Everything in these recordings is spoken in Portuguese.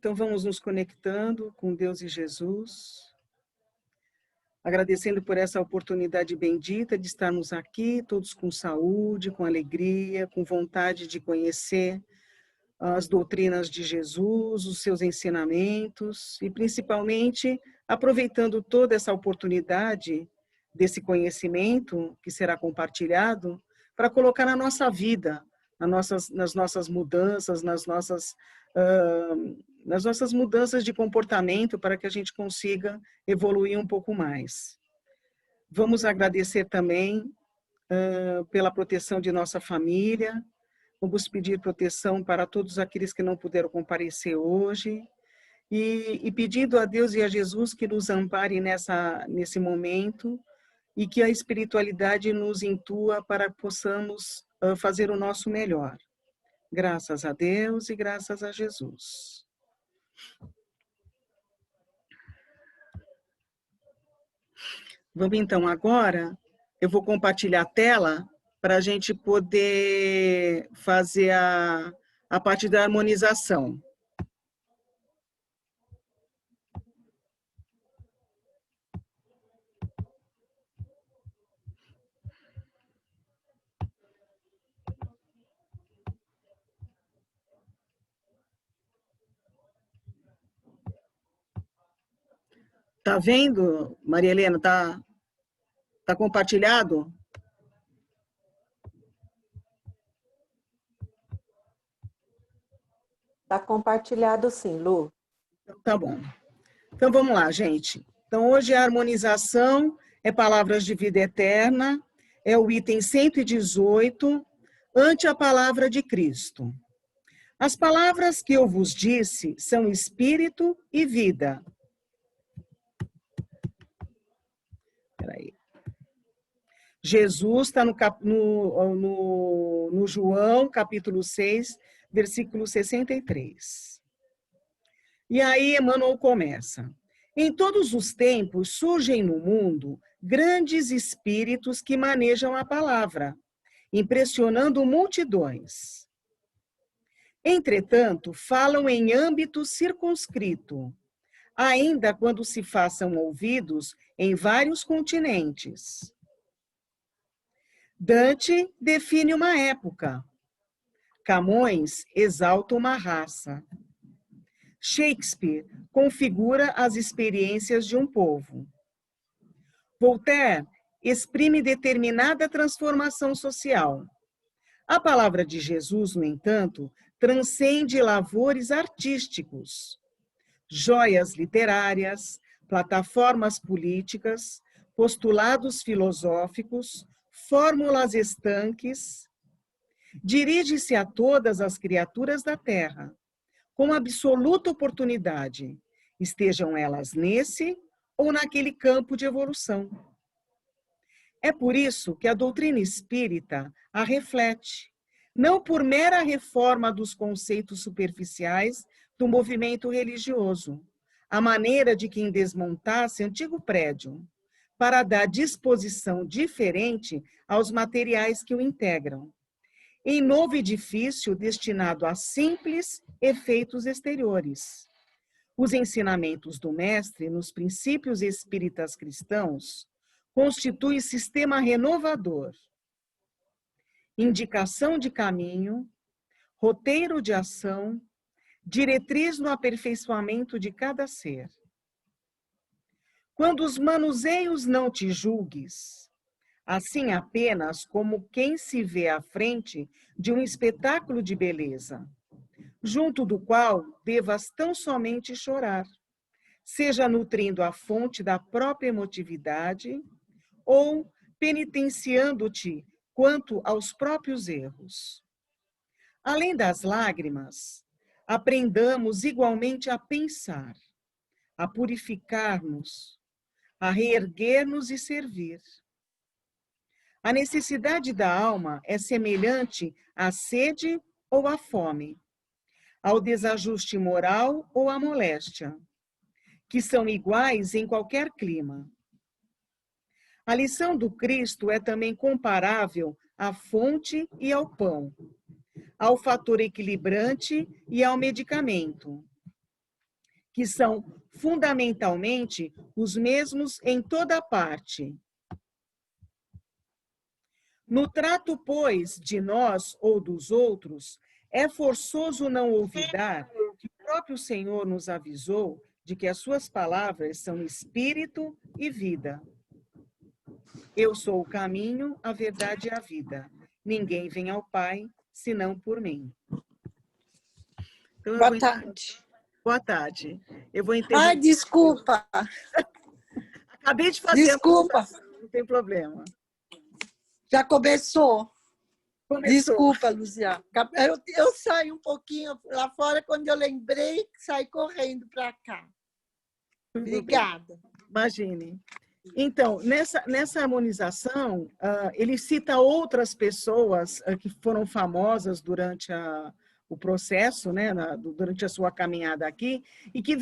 Então vamos nos conectando com Deus e Jesus, agradecendo por essa oportunidade bendita de estarmos aqui, todos com saúde, com alegria, com vontade de conhecer as doutrinas de Jesus, os seus ensinamentos, e principalmente aproveitando toda essa oportunidade desse conhecimento que será compartilhado, para colocar na nossa vida, nas nossas mudanças, nas nossas mudanças de comportamento, para que a gente consiga evoluir um pouco mais. Vamos agradecer também pela proteção de nossa família. Vamos pedir proteção para todos aqueles que não puderam comparecer hoje. E pedindo a Deus e a Jesus que nos ampare nesse momento e que a espiritualidade nos intua para que possamos fazer o nosso melhor. Graças a Deus e graças a Jesus. Vamos então agora, eu vou compartilhar a tela para a gente poder fazer a parte da harmonização. Tá vendo, Maria Helena? Tá compartilhado? Tá compartilhado sim, Lu. Tá bom. Então vamos lá, gente. Então hoje a harmonização é palavras de vida eterna, é o item 118, ante a palavra de Cristo. As palavras que eu vos disse são espírito e vida. Peraí. Jesus está no João, capítulo 6, versículo 63. E aí Emmanuel começa. Em todos os tempos surgem no mundo grandes espíritos que manejam a palavra, impressionando multidões. Entretanto, falam em âmbito circunscrito, ainda quando se façam ouvidos em vários continentes. Dante define uma época. Camões exalta uma raça. Shakespeare configura as experiências de um povo. Voltaire exprime determinada transformação social. A palavra de Jesus, no entanto, transcende lavores artísticos, joias literárias, plataformas políticas, postulados filosóficos, fórmulas estanques. Dirige-se a todas as criaturas da terra, com absoluta oportunidade, estejam elas nesse ou naquele campo de evolução. É por isso que a doutrina espírita a reflete, não por mera reforma dos conceitos superficiais do movimento religioso, a maneira de quem desmontasse antigo prédio, para dar disposição diferente aos materiais que o integram, em novo edifício destinado a simples efeitos exteriores. Os ensinamentos do mestre nos princípios espíritas cristãos constituem sistema renovador, indicação de caminho, roteiro de ação, diretriz no aperfeiçoamento de cada ser. Quando os manuseios não te julgues, assim apenas como quem se vê à frente de um espetáculo de beleza, junto do qual devas tão somente chorar, seja nutrindo a fonte da própria emotividade ou penitenciando-te quanto aos próprios erros. Além das lágrimas, aprendamos igualmente a pensar, a purificar-nos, a reerguer-nos e servir. A necessidade da alma é semelhante à sede ou à fome, ao desajuste moral ou à moléstia, que são iguais em qualquer clima. A lição do Cristo é também comparável à fonte e ao pão, ao fator equilibrante e ao medicamento. que são fundamentalmente os mesmos em toda parte. No trato, pois, de nós ou dos outros, é forçoso não olvidar que o próprio Senhor nos avisou de que as suas palavras são espírito e vida. Eu sou o caminho, a verdade e a vida. Ninguém vem ao Pai senão por mim. Então, Boa tarde. Boa tarde. Eu vou interromper. Ai, desculpa. Acabei de fazer Desculpa. Não tem problema. Já começou. Começou. Desculpa, Luziane. Eu saí um pouquinho lá fora quando eu lembrei, saí correndo para cá. Obrigada. Imagine. Então, nessa harmonização, ele cita outras pessoas que foram famosas durante o processo, né, durante a sua caminhada aqui, e que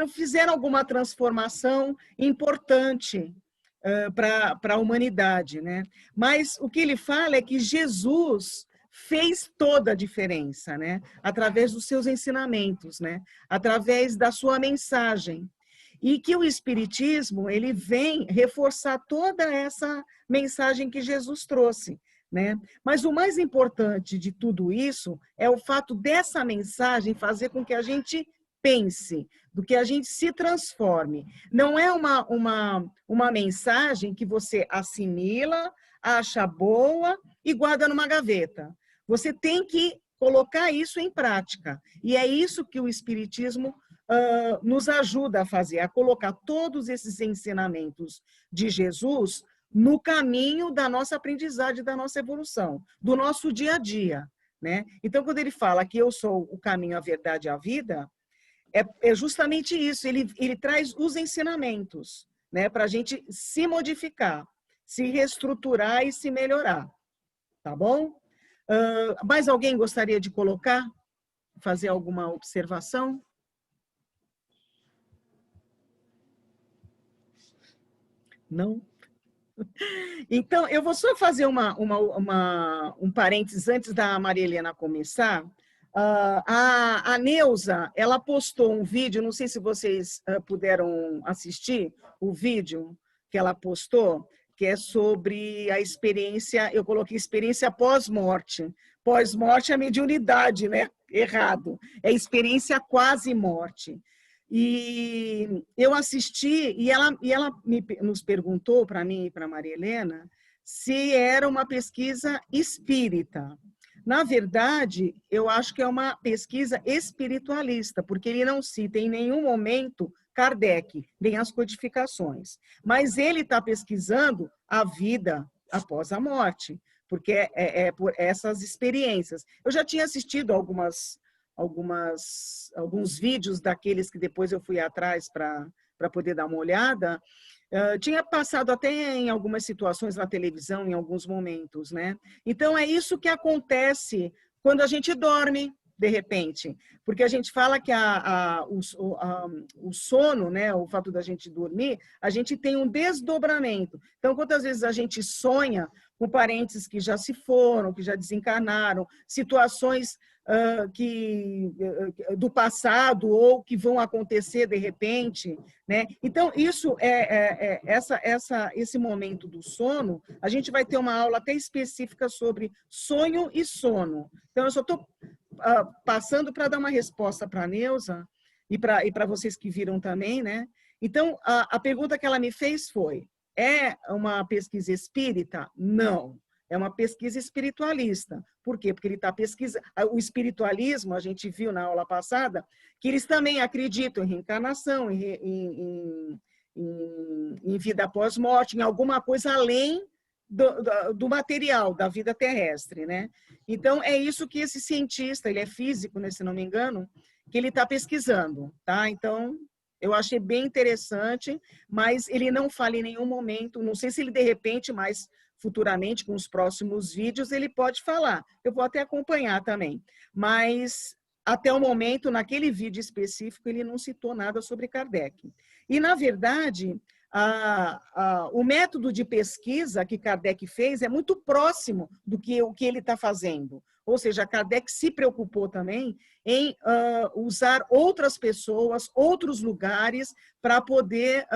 fizeram alguma transformação importante para a humanidade, né? Mas o que ele fala é que Jesus fez toda a diferença, né? Através dos seus ensinamentos, né? Através da sua mensagem. E que o Espiritismo, ele vem reforçar toda essa mensagem que Jesus trouxe, né? Mas o mais importante de tudo isso é o fato dessa mensagem fazer com que a gente pense, do que a gente se transforme. Não é uma mensagem que você assimila, acha boa e guarda numa gaveta. Você tem que colocar isso em prática. E é isso que o Espiritismo nos ajuda a fazer, a colocar todos esses ensinamentos de Jesus no caminho da nossa aprendizagem, da nossa evolução, do nosso dia a dia, né? Então, quando ele fala que eu sou o caminho, a verdade e a vida, é justamente isso, ele traz os ensinamentos, né, para a gente se modificar, se reestruturar e se melhorar, tá bom? Mais alguém gostaria de fazer alguma observação? Não? Então, eu vou só fazer um parênteses antes da Maria Helena começar. A Neuza, ela postou um vídeo, não sei se vocês puderam assistir o vídeo que ela postou, que é sobre a experiência, eu coloquei experiência pós-morte. Pós-morte é mediunidade, né? Errado. É experiência quase morte. E eu assisti, e ela nos perguntou, para mim e para a Maria Helena, se era uma pesquisa espírita. Na verdade, eu acho que é uma pesquisa espiritualista, porque ele não cita em nenhum momento Kardec, nem as codificações. Mas ele está pesquisando a vida após a morte, porque é por essas experiências. Eu já tinha assistido alguns vídeos daqueles que depois eu fui atrás para poder dar uma olhada. Tinha passado até em algumas situações na televisão, em alguns momentos, né? Então, é isso que acontece quando a gente dorme, de repente. Porque a gente fala que o sono, né, o fato da gente dormir, a gente tem um desdobramento. Então, quantas vezes a gente sonha com parentes que já se foram, que já desencarnaram, situações do passado ou que vão acontecer de repente, né? Então, isso esse momento do sono, a gente vai ter uma aula até específica sobre sonho e sono. Então, eu só estou passando para dar uma resposta para a Neuza e para vocês que viram também, né? Então, a pergunta que ela me fez foi: é uma pesquisa espírita? Não. É uma pesquisa espiritualista. Por quê? Porque ele está pesquisando. O espiritualismo, a gente viu na aula passada, que eles também acreditam em reencarnação, em vida após-morte, em alguma coisa além do material, da vida terrestre, né? Então, é isso que esse cientista, ele é físico, né, se não me engano, que ele está pesquisando, tá? Então, eu achei bem interessante, mas ele não fala em nenhum momento, não sei se ele, de repente, mais futuramente, com os próximos vídeos, ele pode falar. Eu vou até acompanhar também. Mas, até o momento, naquele vídeo específico, ele não citou nada sobre Kardec. E, na verdade, o método de pesquisa que Kardec fez é muito próximo do que o que ele está fazendo. Ou seja, Kardec se preocupou também em usar outras pessoas, outros lugares, para poder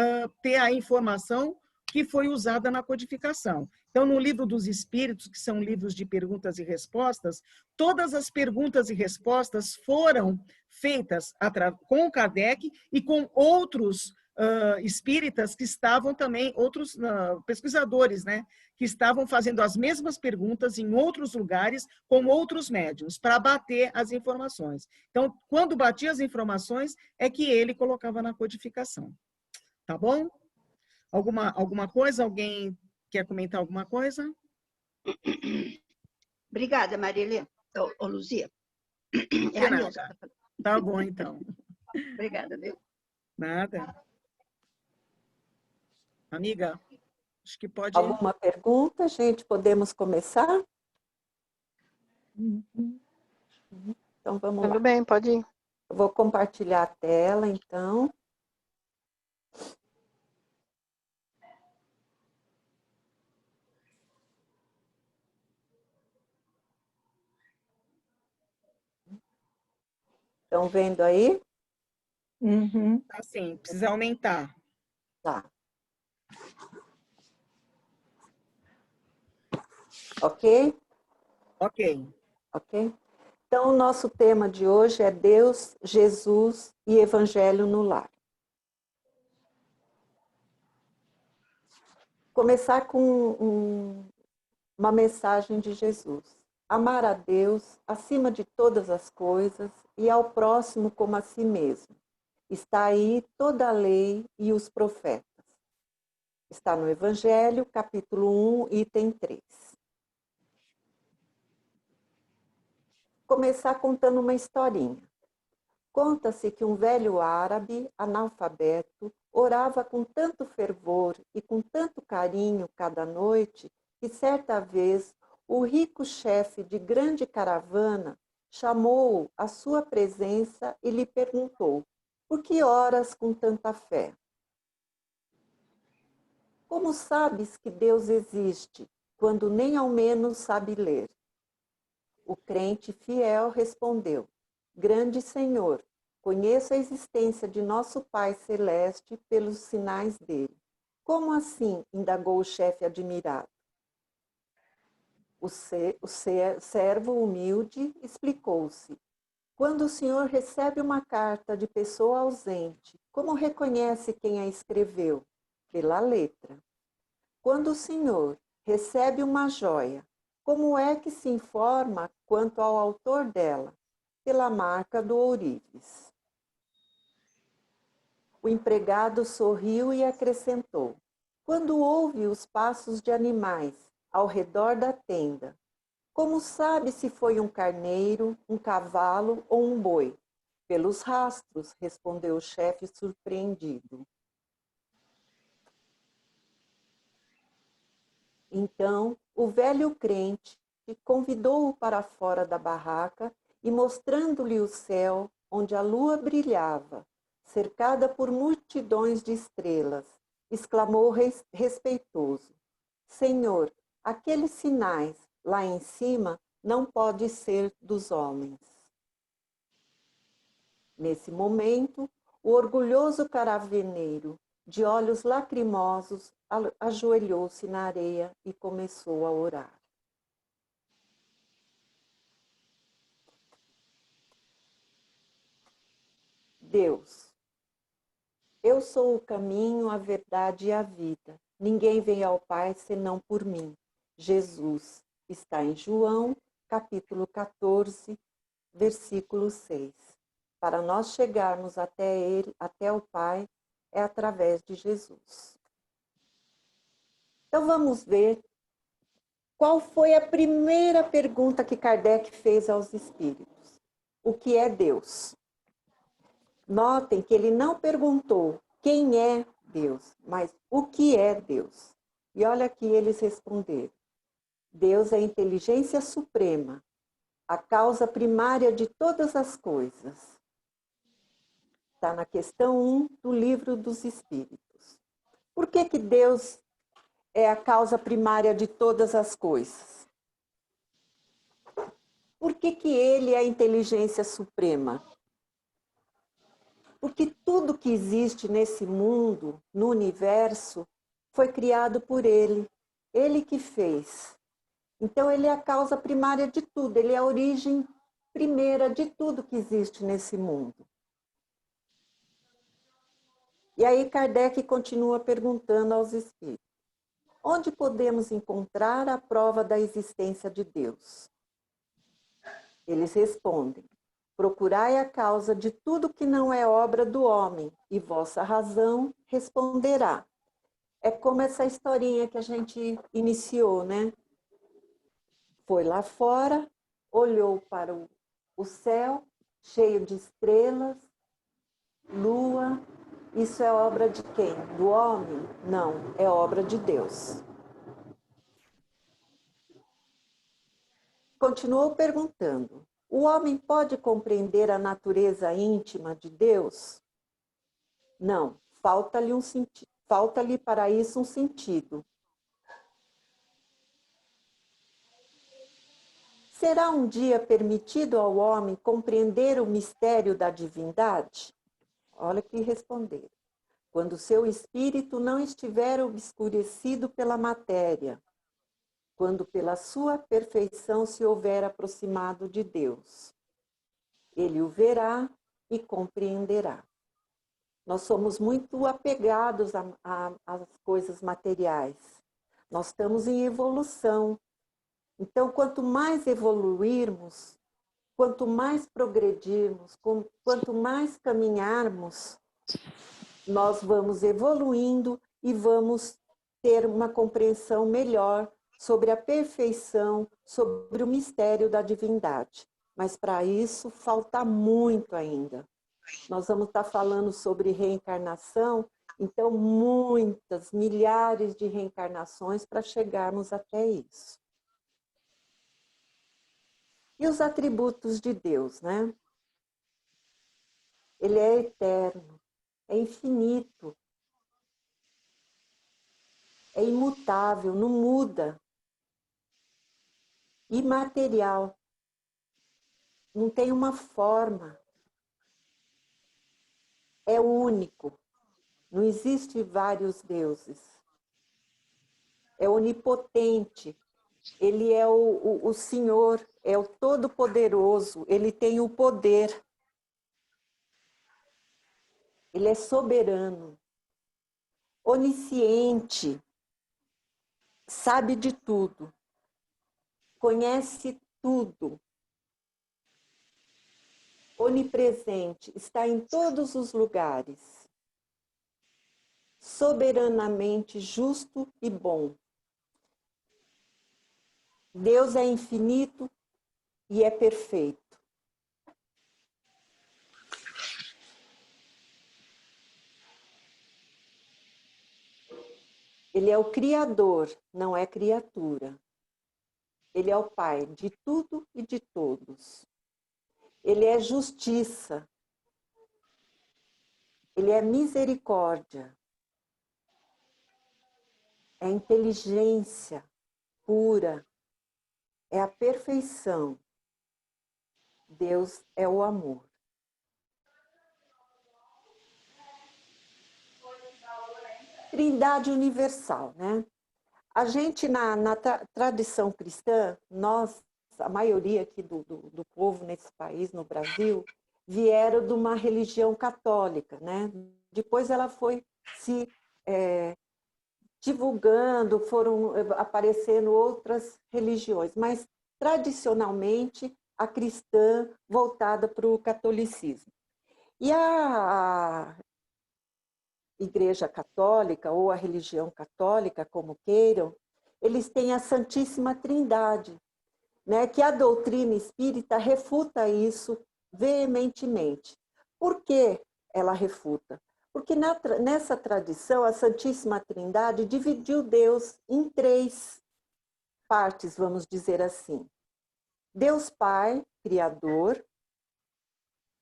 ter a informação que foi usada na codificação. Então, no Livro dos Espíritos, que são livros de perguntas e respostas, todas as perguntas e respostas foram feitas com Kardec e com outros espíritas que estavam também, outros pesquisadores, né, que estavam fazendo as mesmas perguntas em outros lugares, com outros médiuns, para bater as informações. Então, quando batia as informações, é que ele colocava na codificação. Tá bom? Alguma coisa? Alguém quer comentar alguma coisa? Obrigada, Marília. Ô, Luzia. É a Nilza que tá falando. Tá bom, então. Obrigada, viu? Nada. Amiga, acho que pode... Alguma pergunta, gente? Podemos começar? Então, vamos lá. Tudo bem, pode ir. Eu vou compartilhar a tela, então. Estão vendo aí? Uhum. Assim, precisa aumentar. Tá. Ok? Ok. Ok? Então, o nosso tema de hoje é Deus, Jesus e Evangelho no Lar. Começar com uma mensagem de Jesus. Amar a Deus acima de todas as coisas e ao próximo como a si mesmo. Está aí toda a lei e os profetas. Está no Evangelho, capítulo 1, item 3. Começar contando uma historinha. Conta-se que um velho árabe, analfabeto, orava com tanto fervor e com tanto carinho cada noite, que certa vez o rico chefe de grande caravana chamou-o à sua presença e lhe perguntou: por que oras com tanta fé? Como sabes que Deus existe, quando nem ao menos sabe ler? O crente fiel respondeu: grande Senhor, conheço a existência de nosso Pai Celeste pelos sinais dele. Como assim? Indagou o chefe admirado. O servo humilde explicou-se. Quando o senhor recebe uma carta de pessoa ausente, como reconhece quem a escreveu? Pela letra. Quando o senhor recebe uma joia, como é que se informa quanto ao autor dela? Pela marca do ourives. O empregado sorriu e acrescentou: quando ouve os passos de animais ao redor da tenda, como sabe se foi um carneiro, um cavalo ou um boi? Pelos rastros, respondeu o chefe surpreendido. Então, o velho crente convidou-o para fora da barraca e, mostrando-lhe o céu, onde a lua brilhava, cercada por multidões de estrelas, exclamou respeitoso: Senhor, aqueles sinais lá em cima não podem ser dos homens. Nesse momento, o orgulhoso caraveneiro, de olhos lacrimosos, ajoelhou-se na areia e começou a orar. Deus, eu sou o caminho, a verdade e a vida. Ninguém vem ao Pai senão por mim. Jesus está em João, capítulo 14, versículo 6. Para nós chegarmos até ele, até o Pai, é através de Jesus. Então vamos ver qual foi a primeira pergunta que Kardec fez aos espíritos. O que é Deus? Notem que ele não perguntou quem é Deus, mas o que é Deus. E olha que eles responderam. Deus é a inteligência suprema, a causa primária de todas as coisas. Está na questão 1 do Livro dos Espíritos. Por que que Deus é a causa primária de todas as coisas? Por que que Ele é a inteligência suprema? Porque tudo que existe nesse mundo, no universo, foi criado por Ele. Ele que fez. Então, Ele é a causa primária de tudo. Ele é a origem primeira de tudo que existe nesse mundo. E aí Kardec continua perguntando aos espíritos: onde podemos encontrar a prova da existência de Deus? Eles respondem: procurai a causa de tudo que não é obra do homem, e vossa razão responderá. É como essa historinha que a gente iniciou, né? Foi lá fora, olhou para o céu, cheio de estrelas, lua. Isso é obra de quem? Do homem? Não, é obra de Deus. Continuou perguntando: o homem pode compreender a natureza íntima de Deus? Não, falta-lhe para isso um sentido. Será um dia permitido ao homem compreender o mistério da divindade? Olha que responderam: quando seu espírito não estiver obscurecido pela matéria, quando pela sua perfeição se houver aproximado de Deus, ele o verá e compreenderá. Nós somos muito apegados às coisas materiais. Nós estamos em evolução. Então, quanto mais evoluirmos, quanto mais progredirmos, quanto mais caminharmos, nós vamos evoluindo e vamos ter uma compreensão melhor sobre a perfeição, sobre o mistério da divindade. Mas para isso falta muito ainda. Nós vamos estar falando sobre reencarnação, então muitas, milhares de reencarnações para chegarmos até isso. E os atributos de Deus, né? Ele é eterno, é infinito, é imutável, não muda, imaterial, não tem uma forma, é único, não existe vários deuses, é onipotente, ele é o Senhor, é o Todo-Poderoso, ele tem o poder, ele é soberano, onisciente, sabe de tudo, conhece tudo, onipresente, está em todos os lugares, soberanamente justo e bom. Deus é infinito e é perfeito. Ele é o Criador, não é criatura. Ele é o Pai de tudo e de todos. Ele é justiça. Ele é misericórdia. É inteligência pura. É a perfeição. Deus é o amor. Trindade universal, né? A gente, na tradição cristã, nós, a maioria aqui do povo nesse país, no Brasil, vieram de uma religião católica, né? Depois ela foi se divulgando, foram aparecendo outras religiões, mas tradicionalmente a cristã voltada para o catolicismo. E a Igreja Católica, ou a religião católica, como queiram, eles têm a Santíssima Trindade, né, que a doutrina espírita refuta isso veementemente. Por que ela refuta? Porque nessa tradição, a Santíssima Trindade dividiu Deus em três partes, vamos dizer assim. Deus Pai, Criador,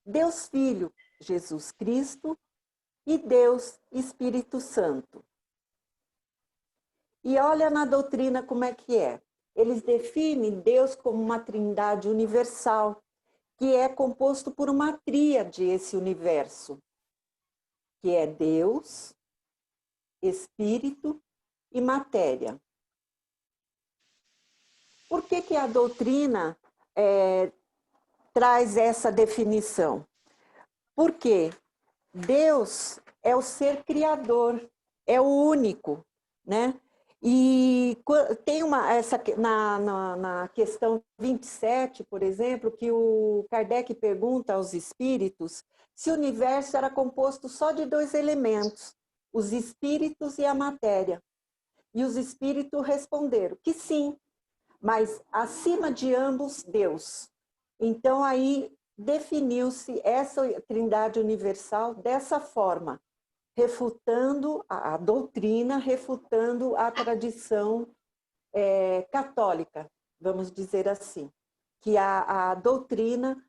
Deus Filho, Jesus Cristo, e Deus Espírito Santo. E olha na doutrina como é que é. Eles definem Deus como uma trindade universal, que é composto por uma tríade esse universo, que é Deus, Espírito e matéria. Por que a doutrina traz essa definição? Porque Deus é o ser criador, é o único, né? E tem na questão 27, por exemplo, que o Kardec pergunta aos espíritos se o universo era composto só de dois elementos, os espíritos e a matéria. E os espíritos responderam que sim, mas acima de ambos, Deus. Então, aí definiu-se essa trindade universal dessa forma, refutando a doutrina, refutando a tradição católica, vamos dizer assim, que a doutrina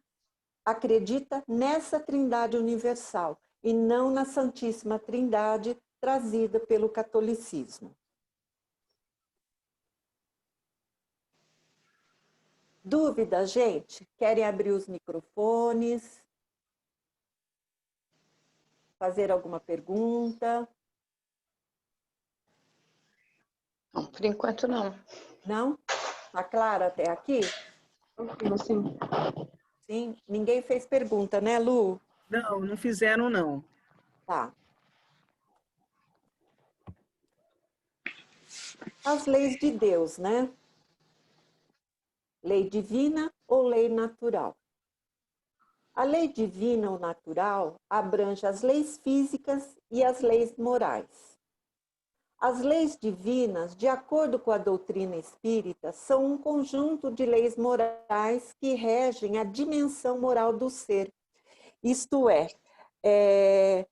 acredita nessa trindade universal e não na Santíssima Trindade trazida pelo catolicismo. Dúvida, gente? Querem abrir os microfones? Fazer alguma pergunta? Não, por enquanto não. Não? Tá claro até aqui? Tranquilo, sim. Sim? Ninguém fez pergunta, né, Lu? Não, não fizeram, não. Tá. As leis de Deus, né? Lei divina ou lei natural? A lei divina ou natural abrange as leis físicas e as leis morais. As leis divinas, de acordo com a doutrina espírita, são um conjunto de leis morais que regem a dimensão moral do ser. Isto é,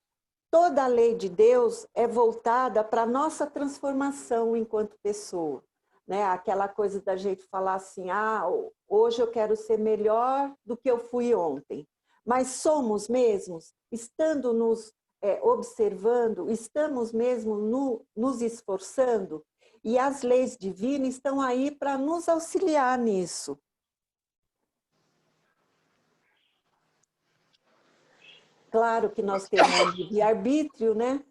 toda a lei de Deus é voltada para a nossa transformação enquanto pessoa. Né? Aquela coisa da gente falar assim, hoje eu quero ser melhor do que eu fui ontem. Mas somos mesmos, estando nos observando, estamos mesmo nos esforçando, e as leis divinas estão aí para nos auxiliar nisso. Claro que nós temos o livre-arbítrio, né?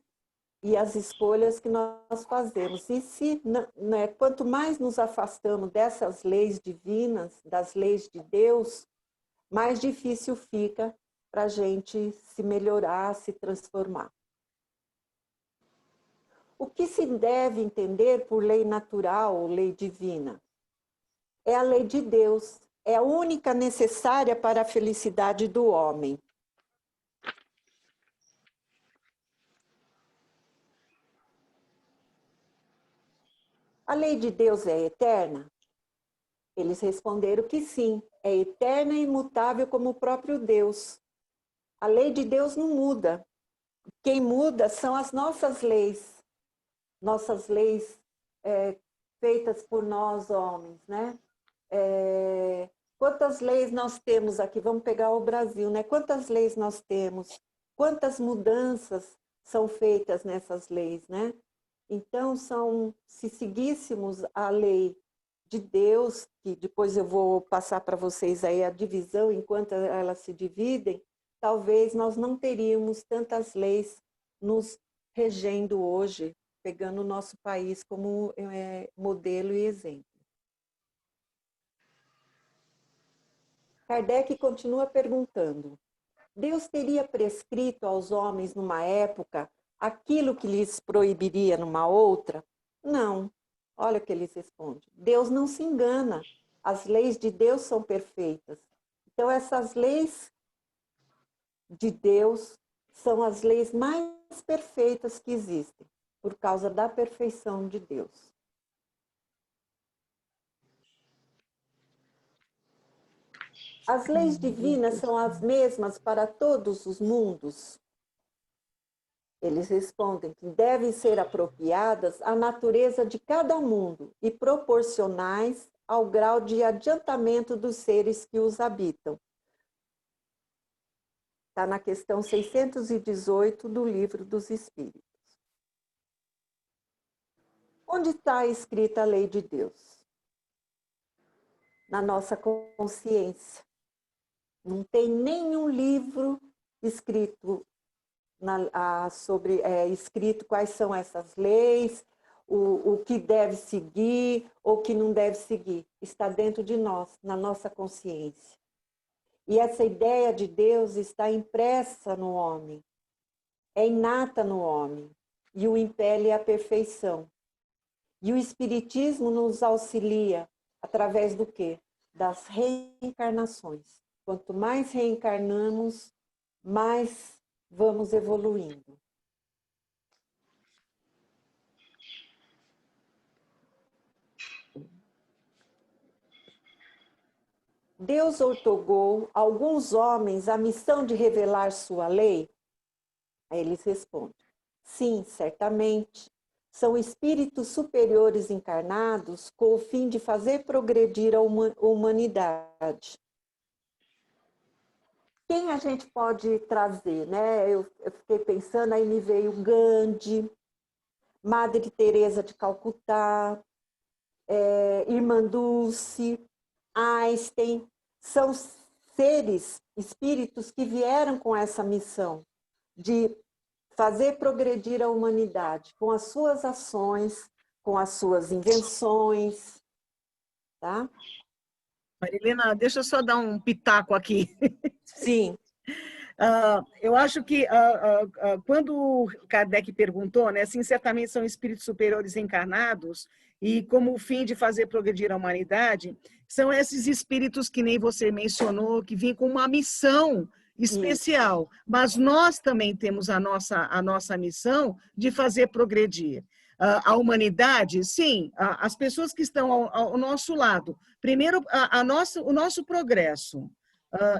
E as escolhas que nós fazemos. E quanto mais nos afastamos dessas leis divinas, das leis de Deus, mais difícil fica para a gente se melhorar, se transformar. O que se deve entender por lei natural ou lei divina? É a lei de Deus, é a única necessária para a felicidade do homem. A lei de Deus é eterna? Eles responderam que sim, é eterna e imutável como o próprio Deus. A lei de Deus não muda. Quem muda são as nossas leis feitas por nós, homens, né? Quantas leis nós temos aqui? Vamos pegar o Brasil, né? Quantas leis nós temos? Quantas mudanças são feitas nessas leis, né? Então, se seguíssemos a lei de Deus, que depois eu vou passar para vocês aí a divisão, enquanto elas se dividem, talvez nós não teríamos tantas leis nos regendo hoje, pegando o nosso país como modelo e exemplo. Kardec continua perguntando: Deus teria prescrito aos homens numa época aquilo que lhes proibiria numa outra? Não. Olha o que eles respondem. Deus não se engana. As leis de Deus são perfeitas. Então, essas leis de Deus são as leis mais perfeitas que existem, por causa da perfeição de Deus. As leis divinas são as mesmas para todos os mundos? Eles respondem que devem ser apropriadas à natureza de cada mundo e proporcionais ao grau de adiantamento dos seres que os habitam. Está na questão 618 do Livro dos Espíritos. Onde está escrita a lei de Deus? Na nossa consciência. Não tem nenhum livro escrito escrito quais são essas leis, o que deve seguir ou o que não deve seguir. Está dentro de nós, na nossa consciência. E essa ideia de Deus está impressa no homem, é inata no homem, e o impele à perfeição. E o Espiritismo nos auxilia através do quê? Das reencarnações. Quanto mais reencarnamos, mais vamos evoluindo. Deus outorgou a alguns homens a missão de revelar sua lei? Aí eles respondem, sim, certamente. São espíritos superiores encarnados com o fim de fazer progredir a humanidade. Quem a gente pode trazer, né? Eu fiquei pensando, aí me veio Gandhi, Madre Teresa de Calcutá, Irmã Dulce, Einstein, são seres, espíritos que vieram com essa missão de fazer progredir a humanidade com as suas ações, com as suas invenções, tá? Marilena, deixa eu só dar um pitaco aqui. Sim. Eu acho que quando Kardec perguntou, né, assim, certamente são espíritos superiores encarnados e como o fim de fazer progredir a humanidade, são esses espíritos que nem você mencionou, que vêm com uma missão especial, mas nós também temos a nossa missão de fazer progredir a humanidade, sim, as pessoas que estão ao nosso lado. Primeiro, o nosso progresso,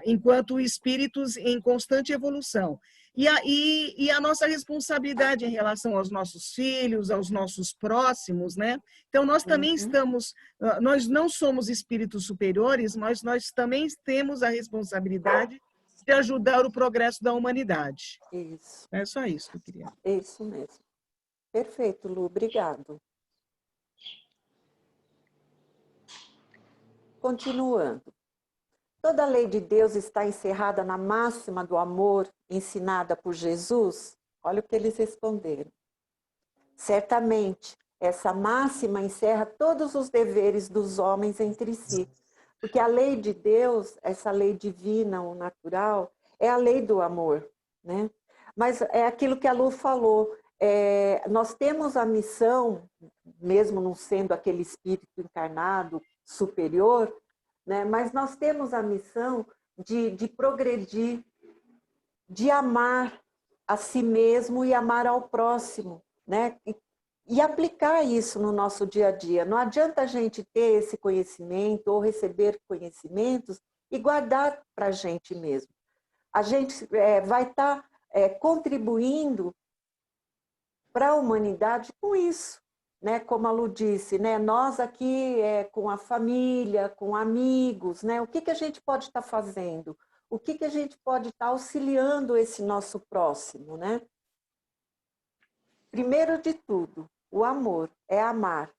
enquanto espíritos em constante evolução. E a nossa responsabilidade em relação aos nossos filhos, aos nossos próximos, né? Então, nós também estamos, nós não somos espíritos superiores, mas nós também temos a responsabilidade de ajudar o progresso da humanidade. Isso. É só isso que eu queria. É isso mesmo. Perfeito, Lu, obrigado. Continuando. Toda a lei de Deus está encerrada na máxima do amor ensinada por Jesus? Olha o que eles responderam. Certamente, essa máxima encerra todos os deveres dos homens entre si. Porque a lei de Deus, essa lei divina ou natural, é a lei do amor, né? Mas é aquilo que a Lu falou, nós temos a missão, mesmo não sendo aquele espírito encarnado superior, né? Mas nós temos a missão de progredir, de amar a si mesmo e amar ao próximo, né? E aplicar isso no nosso dia a dia. Não adianta a gente ter esse conhecimento ou receber conhecimentos e guardar para a gente mesmo. A gente vai estar contribuindo para a humanidade com isso, né? Como a Lu disse, né? Nós aqui com a família, com amigos, né? O que a gente pode estar fazendo? O que a gente pode estar auxiliando esse nosso próximo, né? Primeiro de tudo, o amor, é amar,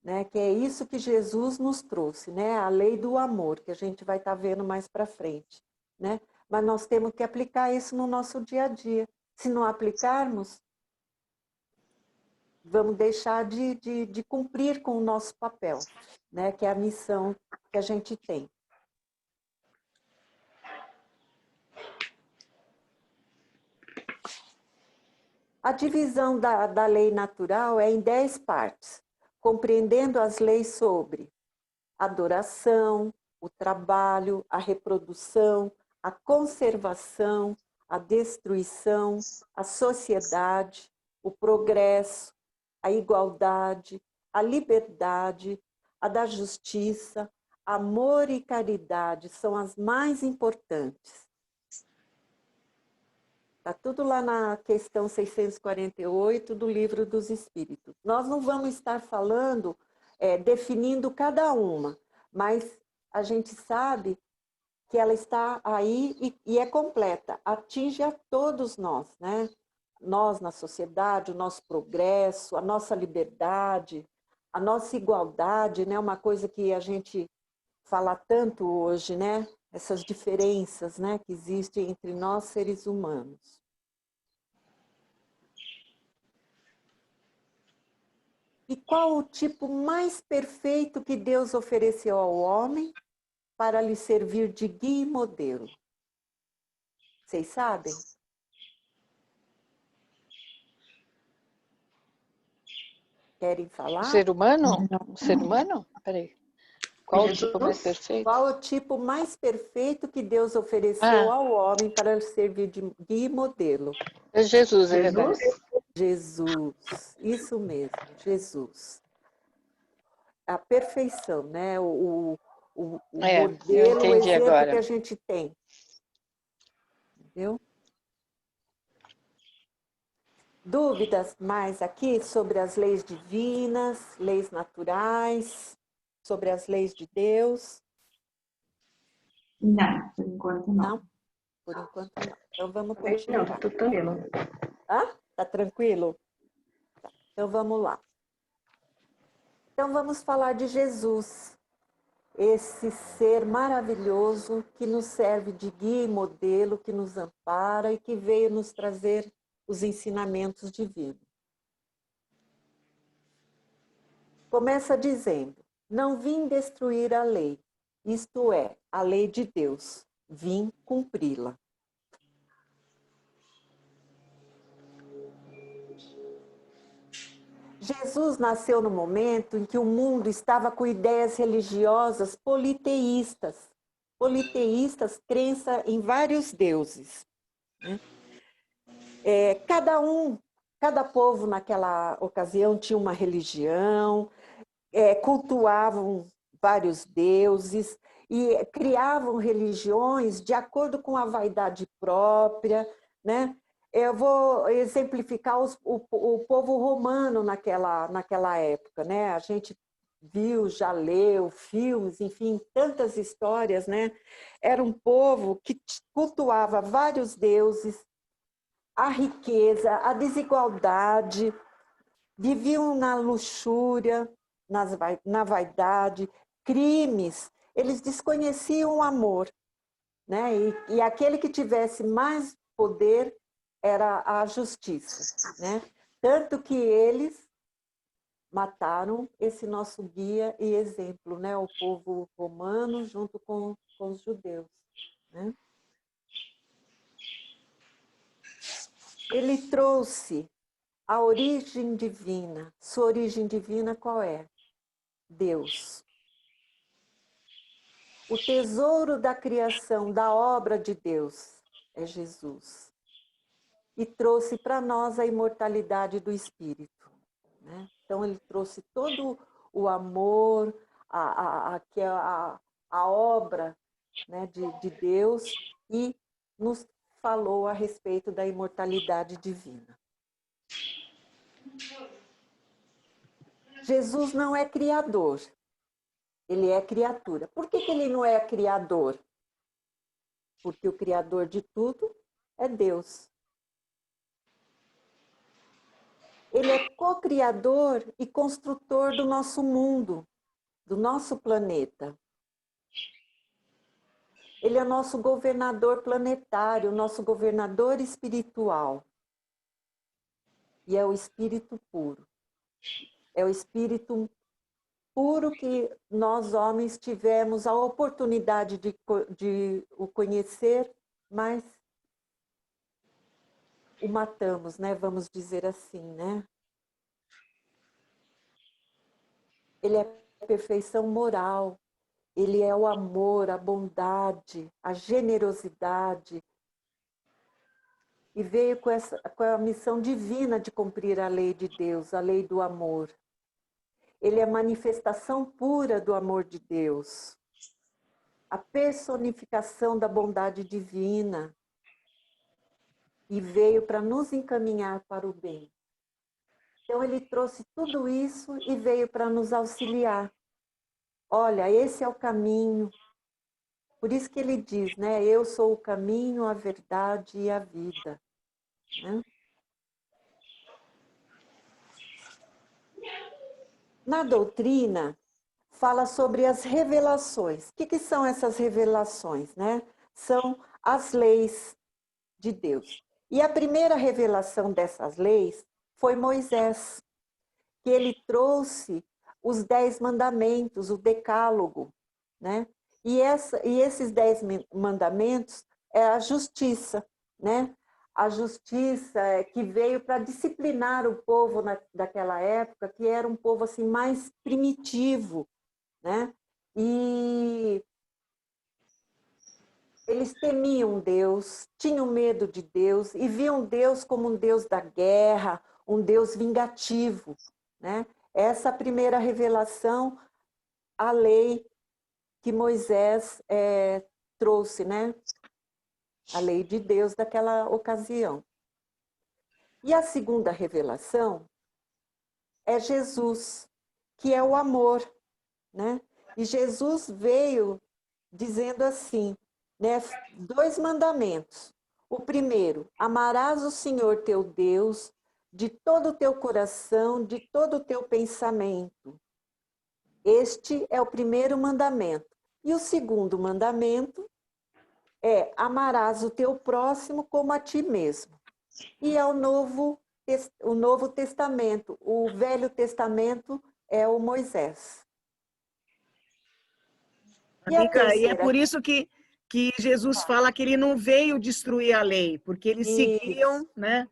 né? Que é isso que Jesus nos trouxe, né? A lei do amor, que a gente vai estar vendo mais para frente, né? Mas nós temos que aplicar isso no nosso dia a dia. Se não aplicarmos, vamos deixar de cumprir com o nosso papel, né? Que é a missão que a gente tem. A divisão da lei natural é em 10 partes, compreendendo as leis sobre adoração, o trabalho, a reprodução, a conservação, a destruição, a sociedade, o progresso, a igualdade, a liberdade, a da justiça, amor e caridade são as mais importantes. Está tudo lá na questão 648 do Livro dos Espíritos. Nós não vamos estar falando, definindo cada uma, mas a gente sabe que ela está aí e é completa, atinge a todos nós, né? nós na sociedade, o nosso progresso, a nossa liberdade, a nossa igualdade, né? Uma coisa que a gente fala tanto hoje, né? Essas diferenças, né, que existem entre nós seres humanos. E qual o tipo mais perfeito que Deus ofereceu ao homem para lhe servir de guia e modelo? Vocês sabem? Querem O falar? ser humano? O ser humano? Peraí. Qual o tipo mais Jesus? perfeito? Qual o tipo mais perfeito que Deus ofereceu Ah, ao homem para lhe servir de guia e modelo? é Jesus, é verdade. Jesus? Jesus, isso mesmo, Jesus. A perfeição, né? O É, eu modelo, o entendi exemplo que agora. a gente tem. Entendeu? Dúvidas mais aqui sobre as leis divinas, leis naturais, sobre as leis de Deus? Não, por enquanto não. Não? Por enquanto não. Então vamos Também não, continuar. tô tranquilo. Ah, tá tranquilo? Tá. Então vamos lá. Então vamos falar de Jesus, esse ser maravilhoso que nos serve de guia e modelo, que nos ampara e que veio nos trazer os ensinamentos divinos. Começa dizendo: não vim destruir a lei, isto é, a lei de Deus, vim cumpri-la. Jesus nasceu no momento em que o mundo estava com ideias religiosas politeístas. Politeístas, crença em vários deuses. Né? Cada povo naquela ocasião tinha uma religião, cultuavam vários deuses e criavam religiões de acordo com a vaidade própria, né? Eu vou exemplificar o povo romano naquela época, né? A gente viu, já leu filmes, enfim, tantas histórias, né? Era um povo que cultuava vários deuses, a riqueza, a desigualdade, viviam na luxúria, na vaidade, crimes. Eles desconheciam o amor, né? E aquele que tivesse mais poder era a justiça, né? Tanto que eles mataram esse nosso guia e exemplo, né? O povo romano junto com os judeus, né? Ele trouxe a origem divina. Sua origem divina qual é? Deus. O tesouro da criação, da obra de Deus, é Jesus. E trouxe para nós a imortalidade do Espírito. Né? Então, ele trouxe todo o amor, a obra, né, de Deus e nos falou a respeito da imortalidade divina. Jesus não é criador, ele é criatura. Por que ele não é criador? Porque o criador de tudo é Deus. Ele é co-criador e construtor do nosso mundo, do nosso planeta. Ele é nosso governador planetário, nosso governador espiritual. E é o espírito puro. É o espírito puro que nós, homens, tivemos a oportunidade de o conhecer, mas o matamos, né? Vamos dizer assim, né? Ele é a perfeição moral, ele é o amor, a bondade, a generosidade. E veio com a missão divina de cumprir a lei de Deus, a lei do amor. Ele é a manifestação pura do amor de Deus, a personificação da bondade divina. E veio para nos encaminhar para o bem. Então, ele trouxe tudo isso e veio para nos auxiliar. Olha, esse é o caminho. Por isso que ele diz, né? Eu sou o caminho, a verdade e a vida. Né? Na doutrina, fala sobre as revelações. O que são essas revelações, né? São as leis de Deus. E a primeira revelação dessas leis foi Moisés, que ele trouxe os 10 mandamentos, o decálogo, né? E esses 10 mandamentos é a justiça, né? A justiça que veio para disciplinar o povo daquela época, que era um povo assim mais primitivo, né? E eles temiam Deus, tinham medo de Deus e viam Deus como um Deus da guerra, um Deus vingativo, né? Essa primeira revelação, a lei que Moisés trouxe, né? A lei de Deus daquela ocasião. E a segunda revelação é Jesus, que é o amor, né? E Jesus veio dizendo assim, né? 2 mandamentos. O primeiro, amarás o Senhor teu Deus de todo o teu coração, de todo o teu pensamento. Este é o primeiro mandamento. E o segundo mandamento é amarás o teu próximo como a ti mesmo. E é o Novo Testamento. O Velho Testamento é o Moisés. E a Amiga, e é terceira? por isso que Jesus fala que ele não veio destruir a lei, porque eles seguiam, né?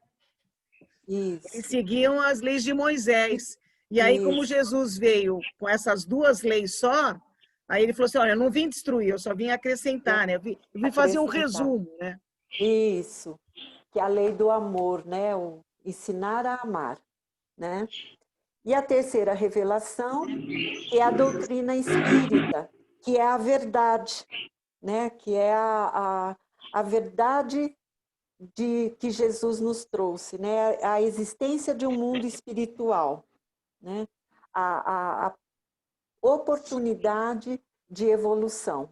Eles Isso, seguiam as leis de Moisés. E aí, como isso. Jesus veio com essas 2 leis só, aí ele falou assim, olha, eu não vim destruir, eu só vim acrescentar, né? Eu vim fazer um Acrescentar. resumo, né? Isso, que é a lei do amor, né? O ensinar a amar, né? E a terceira revelação é a doutrina espírita, que é a verdade, né? Que é a verdade que Jesus nos trouxe, né? A existência de um mundo espiritual, né? A oportunidade de evolução.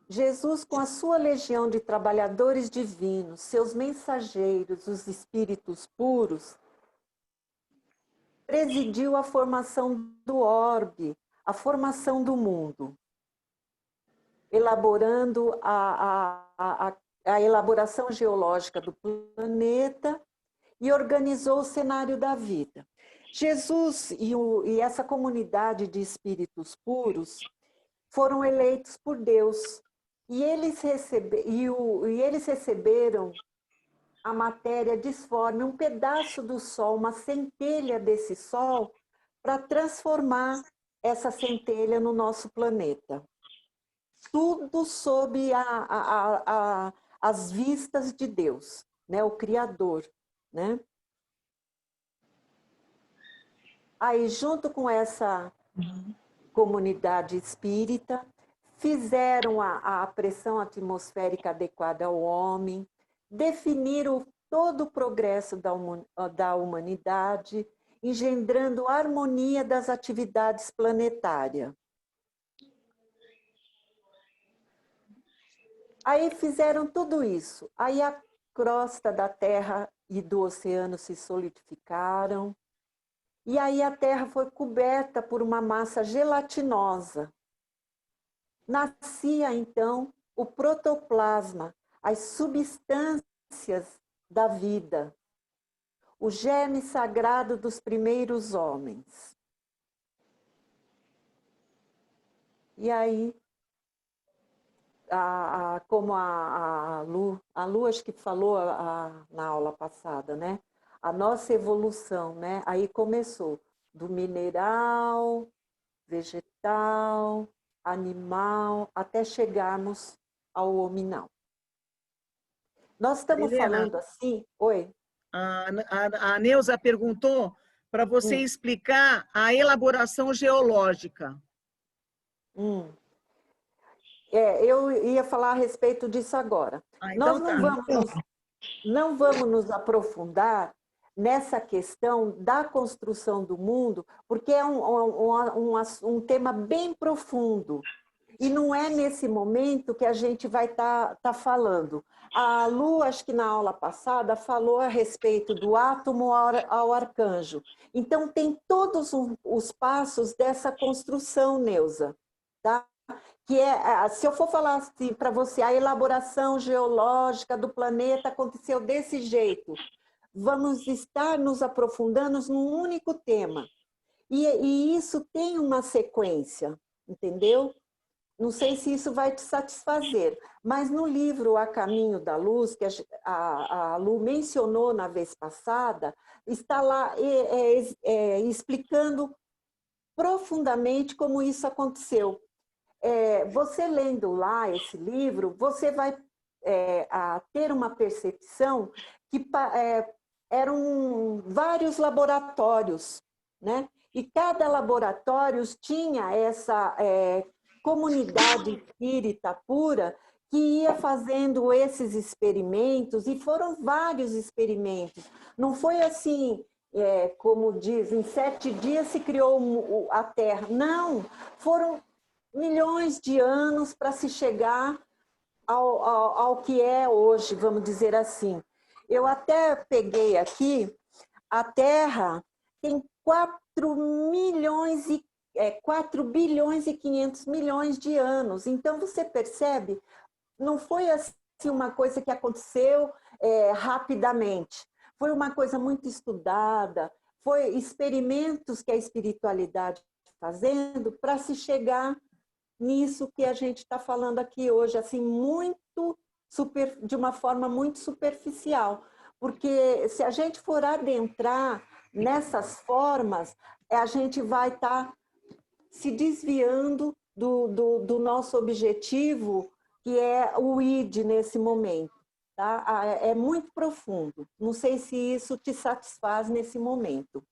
Jesus, com a sua legião de trabalhadores divinos, seus mensageiros, os espíritos puros, presidiu a formação do orbe, a formação do mundo, elaborando a elaboração geológica do planeta e organizou o cenário da vida. Jesus e essa comunidade de espíritos puros foram eleitos por Deus e eles receberam a matéria disforme, um pedaço do Sol, uma centelha desse Sol, para transformar essa centelha no nosso planeta. Tudo sob as vistas de Deus, né? O Criador, né? Aí, junto com essa comunidade espírita, fizeram a pressão atmosférica adequada ao homem, definiram todo o progresso da humanidade, engendrando a harmonia das atividades planetárias. Aí fizeram tudo isso. Aí a crosta da Terra e do oceano se solidificaram, e aí a Terra foi coberta por uma massa gelatinosa. Nascia, então, o protoplasma, as substâncias da vida, o germe sagrado dos primeiros homens. E aí, como a Lu acho que falou na aula passada, né? A nossa evolução, né? Aí começou do mineral, vegetal, animal, até chegarmos ao hominal. Nós estamos Helena, falando assim... Oi? a Neuza perguntou para você explicar a elaboração geológica. Eu ia falar a respeito disso agora. Então Nós tá. não vamos nos aprofundar nessa questão da construção do mundo, porque é um tema bem profundo. E não é nesse momento que a gente vai tá falando. A Lu, acho que na aula passada, falou a respeito do átomo ao arcanjo. Então, tem todos os passos dessa construção, Neuza, tá? Que é, se eu for falar assim para você, a elaboração geológica do planeta aconteceu desse jeito. Vamos estar nos aprofundando num único tema. E isso tem uma sequência, entendeu? Não sei se isso vai te satisfazer, mas no livro A Caminho da Luz, que a Lu mencionou na vez passada, está lá explicando profundamente como isso aconteceu. Você lendo lá esse livro, você vai ter uma percepção que eram vários laboratórios, né? E cada laboratório tinha essa comunidade espírita pura que ia fazendo esses experimentos, e foram vários experimentos. Não foi assim, como diz, em 7 dias se criou a Terra. Não, foram milhões de anos para se chegar ao que é hoje, vamos dizer assim. Eu até peguei aqui, a Terra tem 4 bilhões e 500 milhões de anos. Então, você percebe, não foi assim uma coisa que aconteceu rapidamente. Foi uma coisa muito estudada, foi experimentos que a espiritualidade está fazendo para se chegar nisso que a gente está falando aqui hoje, assim, de uma forma muito superficial. Porque se a gente for adentrar nessas formas, a gente vai estar se desviando do nosso objetivo, que é o ID nesse momento. Tá? É muito profundo. Não sei se isso te satisfaz nesse momento.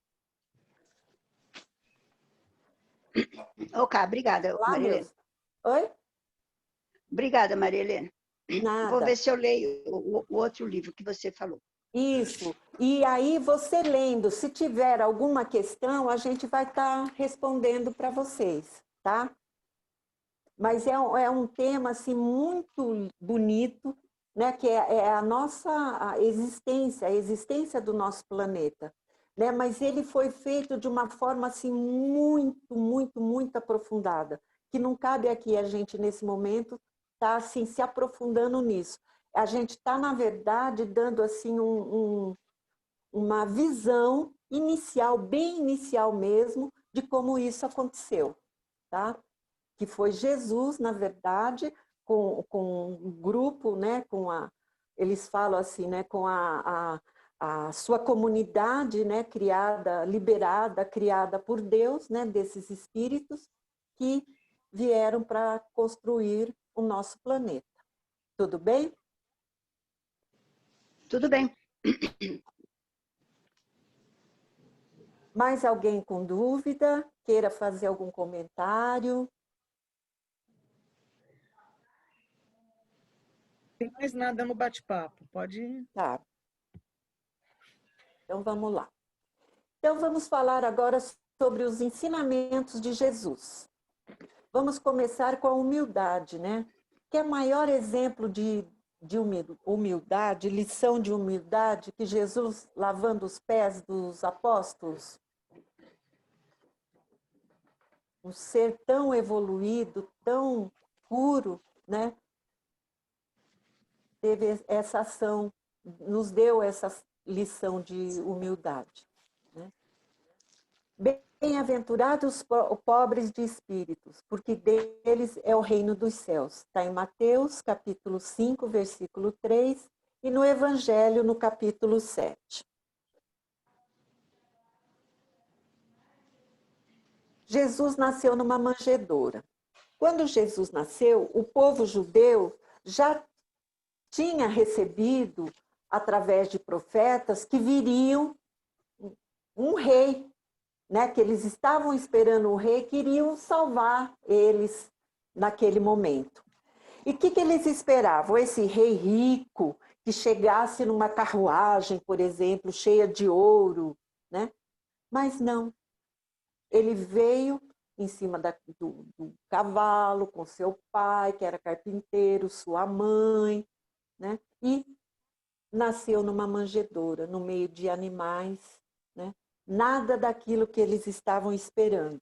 Ok, obrigada, Maria Helena. Oi? Obrigada, Maria Helena. Nada. Vou ver se eu leio o outro livro que você falou. Isso. E aí, você lendo, se tiver alguma questão, a gente vai estar respondendo para vocês, tá? Mas é um tema, assim, muito bonito, né? Que é a nossa existência, a existência do nosso planeta, né? Mas ele foi feito de uma forma, assim, muito, muito, muito aprofundada, que não cabe aqui a gente, nesse momento, tá, assim, se aprofundando nisso. A gente está, na verdade, dando assim uma visão inicial, bem inicial mesmo, de como isso aconteceu, tá? Que foi Jesus, na verdade, com um grupo, né? Eles falam assim, né? Com a sua comunidade, né? Criada por Deus, né? Desses espíritos que vieram para construir o nosso planeta. Tudo bem? Tudo bem. Mais alguém com dúvida? Queira fazer algum comentário? Tem mais nada no bate-papo, pode ir. Tá. Então, vamos lá. Então, vamos falar agora sobre os ensinamentos de Jesus. Vamos começar com a humildade, né? Que é o maior exemplo de humildade, lição de humildade, que Jesus lavando os pés dos apóstolos. Um ser tão evoluído, tão puro, né? Teve essa ação, nos deu essa lição de humildade. Né? Bem-aventurados os pobres de espíritos, porque deles é o reino dos céus. Está em Mateus, capítulo 5, versículo 3, e no Evangelho, no capítulo 7. Jesus nasceu numa manjedoura. Quando Jesus nasceu, o povo judeu já tinha recebido, através de profetas, que viriam um rei, né? Que eles estavam esperando um rei, queriam salvar eles naquele momento. E o que eles esperavam? Esse rei rico, que chegasse numa carruagem, por exemplo, cheia de ouro, né? Mas não. Ele veio em cima do cavalo, com seu pai, que era carpinteiro, sua mãe, né? E nasceu numa manjedoura, no meio de animais, né? Nada daquilo que eles estavam esperando.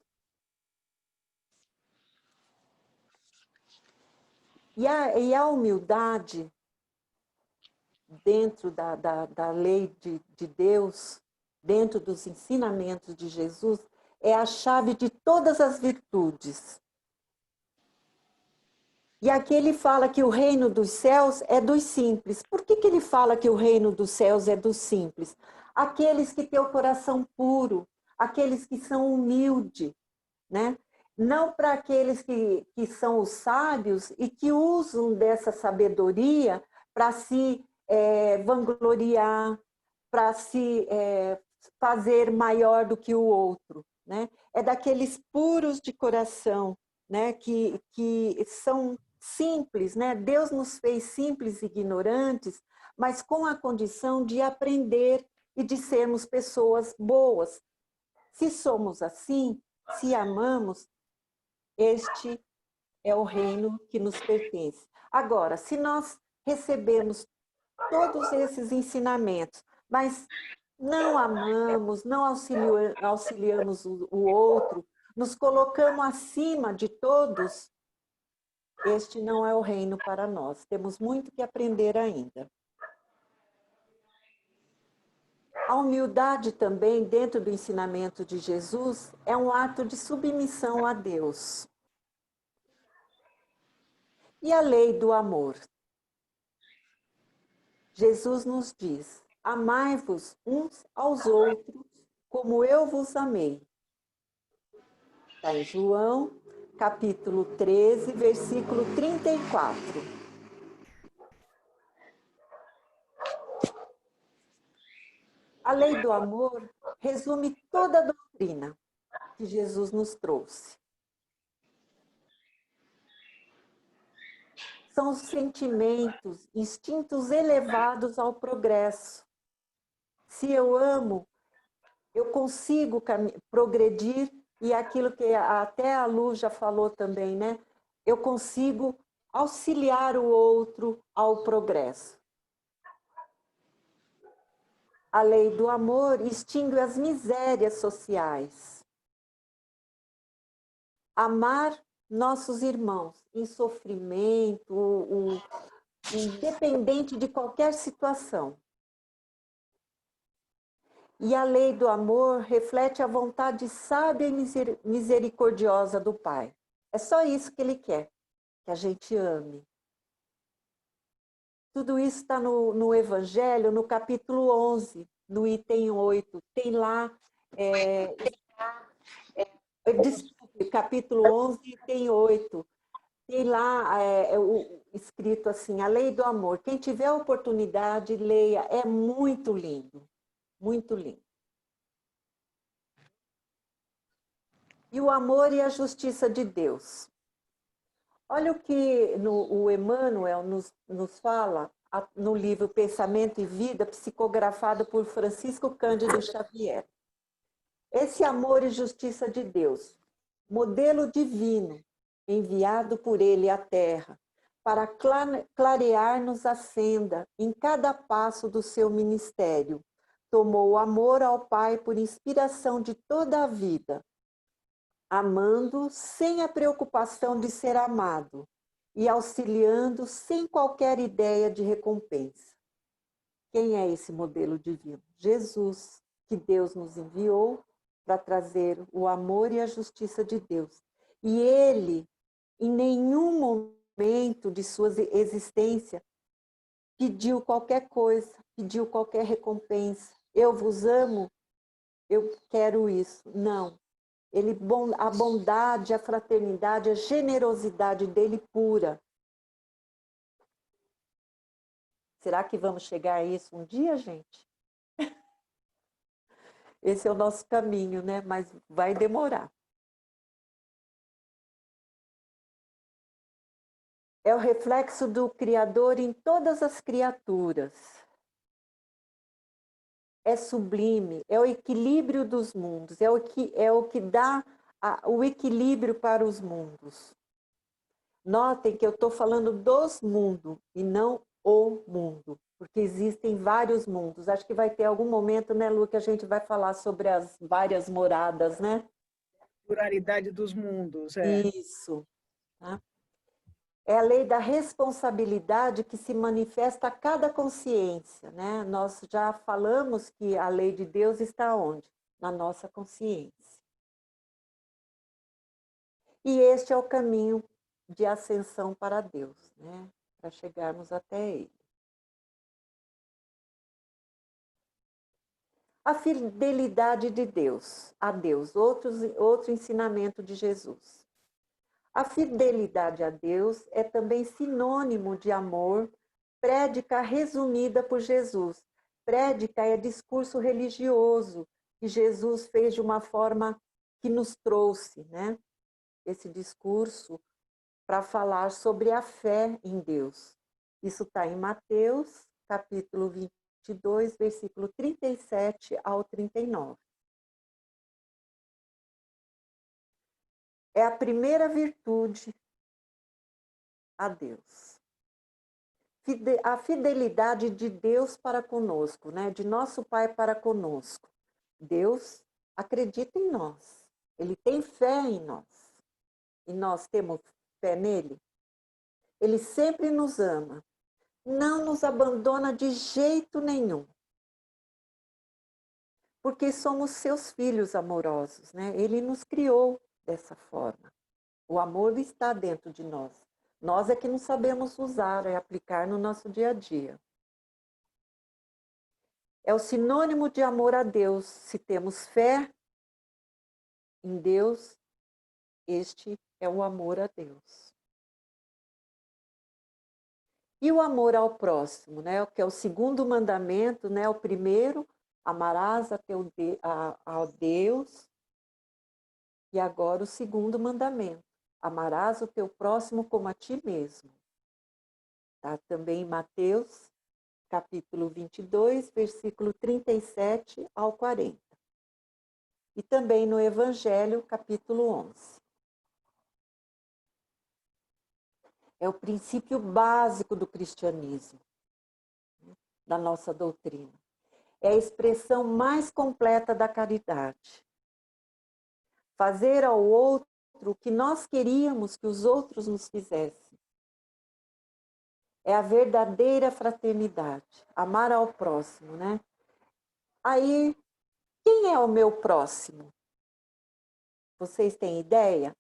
E a humildade, dentro da lei de Deus, dentro dos ensinamentos de Jesus, é a chave de todas as virtudes. E aqui ele fala que o reino dos céus é dos simples. Por que ele fala que o reino dos céus é dos simples? Aqueles que têm o coração puro, aqueles que são humildes, né? Não para aqueles que são os sábios e que usam dessa sabedoria para se vangloriar, para se fazer maior do que o outro, né? É daqueles puros de coração, né? Que são simples, né? Deus nos fez simples e ignorantes, mas com a condição de aprender e de sermos pessoas boas. Se somos assim, se amamos, este é o reino que nos pertence. Agora, se nós recebemos todos esses ensinamentos, mas não amamos, não auxiliamos o outro, nos colocamos acima de todos, este não é o reino para nós. Temos muito que aprender ainda. A humildade também, dentro do ensinamento de Jesus, é um ato de submissão a Deus. E a lei do amor? Jesus nos diz: amai-vos uns aos outros, como eu vos amei. Está em João, capítulo 13, versículo 34. A lei do amor resume toda a doutrina que Jesus nos trouxe. São os sentimentos, instintos elevados ao progresso. Se eu amo, eu consigo progredir, e aquilo que até a Lu já falou também, né? Eu consigo auxiliar o outro ao progresso. A lei do amor extingue as misérias sociais. Amar nossos irmãos em sofrimento, independente de qualquer situação. E a lei do amor reflete a vontade sábia e misericordiosa do Pai. É só isso que Ele quer, que a gente ame. Tudo isso está no Evangelho, no capítulo 11, no item 8. Tem lá, desculpe, capítulo 11, item 8. Tem lá escrito assim, a lei do amor. Quem tiver a oportunidade, leia. É muito lindo. Muito lindo. E o amor e a justiça de Deus. Olha o que o Emmanuel nos fala no livro Pensamento e Vida, psicografado por Francisco Cândido Xavier. Esse amor e justiça de Deus, modelo divino, enviado por Ele à Terra, para clarear-nos a senda em cada passo do seu ministério, tomou o amor ao Pai por inspiração de toda a vida, amando sem a preocupação de ser amado e auxiliando sem qualquer ideia de recompensa. Quem é esse modelo divino? Jesus, que Deus nos enviou para trazer o amor e a justiça de Deus. E Ele, em nenhum momento de sua existência, pediu qualquer coisa, pediu qualquer recompensa. Eu vos amo, eu quero isso. Não. A bondade, a fraternidade, a generosidade dele pura. Será que vamos chegar a isso um dia, gente? Esse é o nosso caminho, né? Mas vai demorar. É o reflexo do Criador em todas as criaturas. É sublime, é o equilíbrio dos mundos, é o que dá o equilíbrio para os mundos. Notem que eu estou falando dos mundos e não o mundo, porque existem vários mundos. Acho que vai ter algum momento, né, Lu, que a gente vai falar sobre as várias moradas, né? Pluralidade dos mundos, Isso. Tá? É a lei da responsabilidade que se manifesta a cada consciência, né? Nós já falamos que a lei de Deus está onde? Na nossa consciência. E este é o caminho de ascensão para Deus, né? Para chegarmos até Ele. A fidelidade de Deus a Deus, outro ensinamento de Jesus. A fidelidade a Deus é também sinônimo de amor, prédica resumida por Jesus. Prédica é discurso religioso que Jesus fez de uma forma que nos trouxe, né? Esse discurso para falar sobre a fé em Deus. Isso está em Mateus, capítulo 22, versículo 37 ao 39. É a primeira virtude a Deus. A fidelidade de Deus para conosco, né? De nosso Pai para conosco. Deus acredita em nós. Ele tem fé em nós. E nós temos fé nele. Ele sempre nos ama. Não nos abandona de jeito nenhum. Porque somos seus filhos amorosos, né? Ele nos criou dessa forma. O amor está dentro de nós. Nós é que não sabemos usar e aplicar no nosso dia a dia. É o sinônimo de amor a Deus. Se temos fé em Deus, este é o amor a Deus. E o amor ao próximo, né? Que é o segundo mandamento, né? O primeiro, amarás ao Deus. E agora o segundo mandamento, amarás o teu próximo como a ti mesmo. Tá? Também em Mateus, capítulo 22, versículo 37 ao 40. E também no Evangelho, capítulo 11. É o princípio básico do cristianismo, da nossa doutrina. É a expressão mais completa da caridade. Fazer ao outro o que nós queríamos que os outros nos fizessem. É a verdadeira fraternidade, amar ao próximo, né? Aí, quem é o meu próximo? Vocês têm ideia?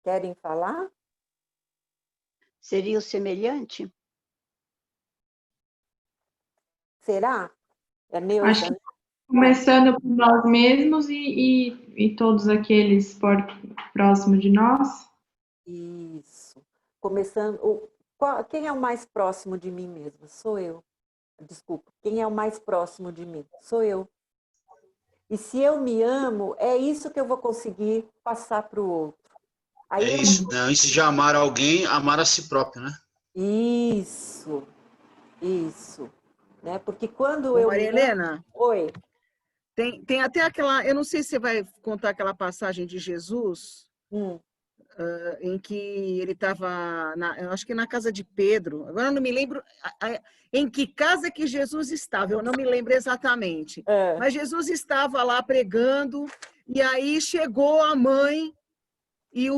Querem falar? Seria o semelhante? Será? É Neuza, Acho que né? começando por nós mesmos e todos aqueles próximos de nós. Isso. Começando. Quem é o mais próximo de mim mesma? Sou eu. Desculpa. Quem é o mais próximo de mim? Sou eu. E se eu me amo, é isso que eu vou conseguir passar para o outro. Aí É isso, né? Antes de amar alguém, amar a si próprio, né? Isso. Né? Porque quando Ô, eu Maria me amo... Helena, Oi. tem até aquela, eu não sei se você vai contar aquela passagem de Jesus, em que ele estava, eu acho que na casa de Pedro, agora eu não me lembro em que casa que Jesus estava, eu não me lembro exatamente, mas Jesus estava lá pregando, e aí chegou a mãe e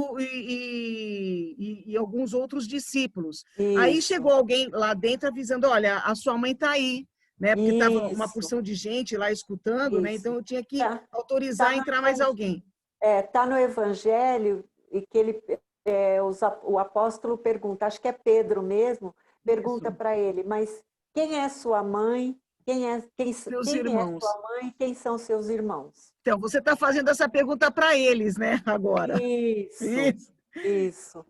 alguns outros discípulos. Isso. Aí chegou alguém lá dentro avisando, olha, a sua mãe está aí, né? Porque estava uma porção de gente lá escutando, né? Então eu tinha que autorizar a entrar mais alguém. Está no Evangelho e que o apóstolo pergunta, acho que é Pedro mesmo, pergunta para ele, mas quem é sua mãe? Quem é sua mãe? Quem são seus irmãos? Então, você está fazendo essa pergunta para eles, né, agora. Isso.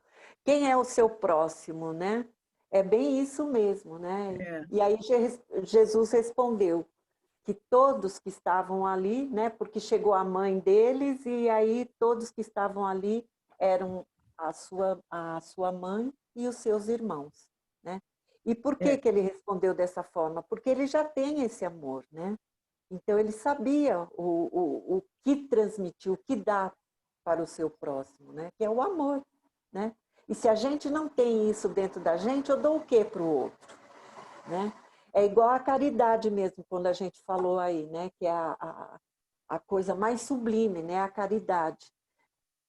Quem é o seu próximo, né? É bem isso mesmo, né? E aí Jesus respondeu que todos que estavam ali, né? Porque chegou a mãe deles e aí todos que estavam ali eram a sua mãe e os seus irmãos, né? E por que que ele respondeu dessa forma? Porque ele já tem esse amor, né? Então, ele sabia o que transmitir, o que dá para o seu próximo, né? Que é o amor, né? E se a gente não tem isso dentro da gente, eu dou o quê para o outro, né? É igual a caridade mesmo, quando a gente falou aí, né? Que é a coisa mais sublime, né? A caridade.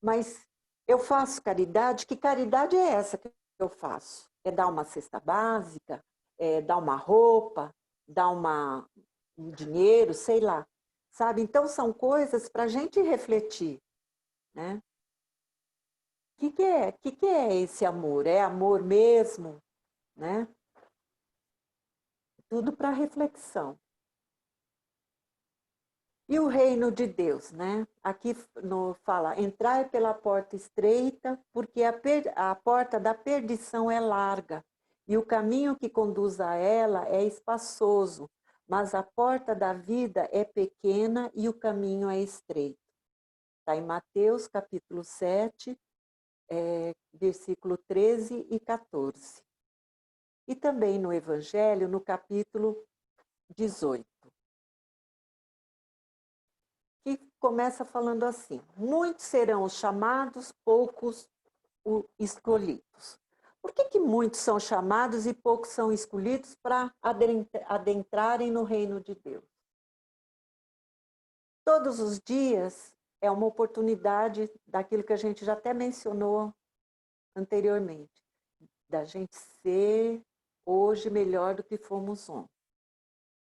Mas eu faço caridade, que caridade é essa que eu faço? É dar uma cesta básica, é dar uma roupa, dar um dinheiro, sei lá. Sabe? Então, são coisas para a gente refletir, né? O que é esse amor? É amor mesmo, né? Tudo para reflexão. E o reino de Deus, né? Aqui fala, entrai pela porta estreita, porque a porta da perdição é larga, e o caminho que conduz a ela é espaçoso, mas a porta da vida é pequena e o caminho é estreito. Está em Mateus, capítulo 7, versículo 13 e 14. E também no Evangelho, no capítulo 18. Que começa falando assim: muitos serão os chamados, poucos os escolhidos. Por que muitos são chamados e poucos são escolhidos para adentrarem no reino de Deus? Todos os dias é uma oportunidade daquilo que a gente já até mencionou anteriormente, da gente ser hoje melhor do que fomos ontem.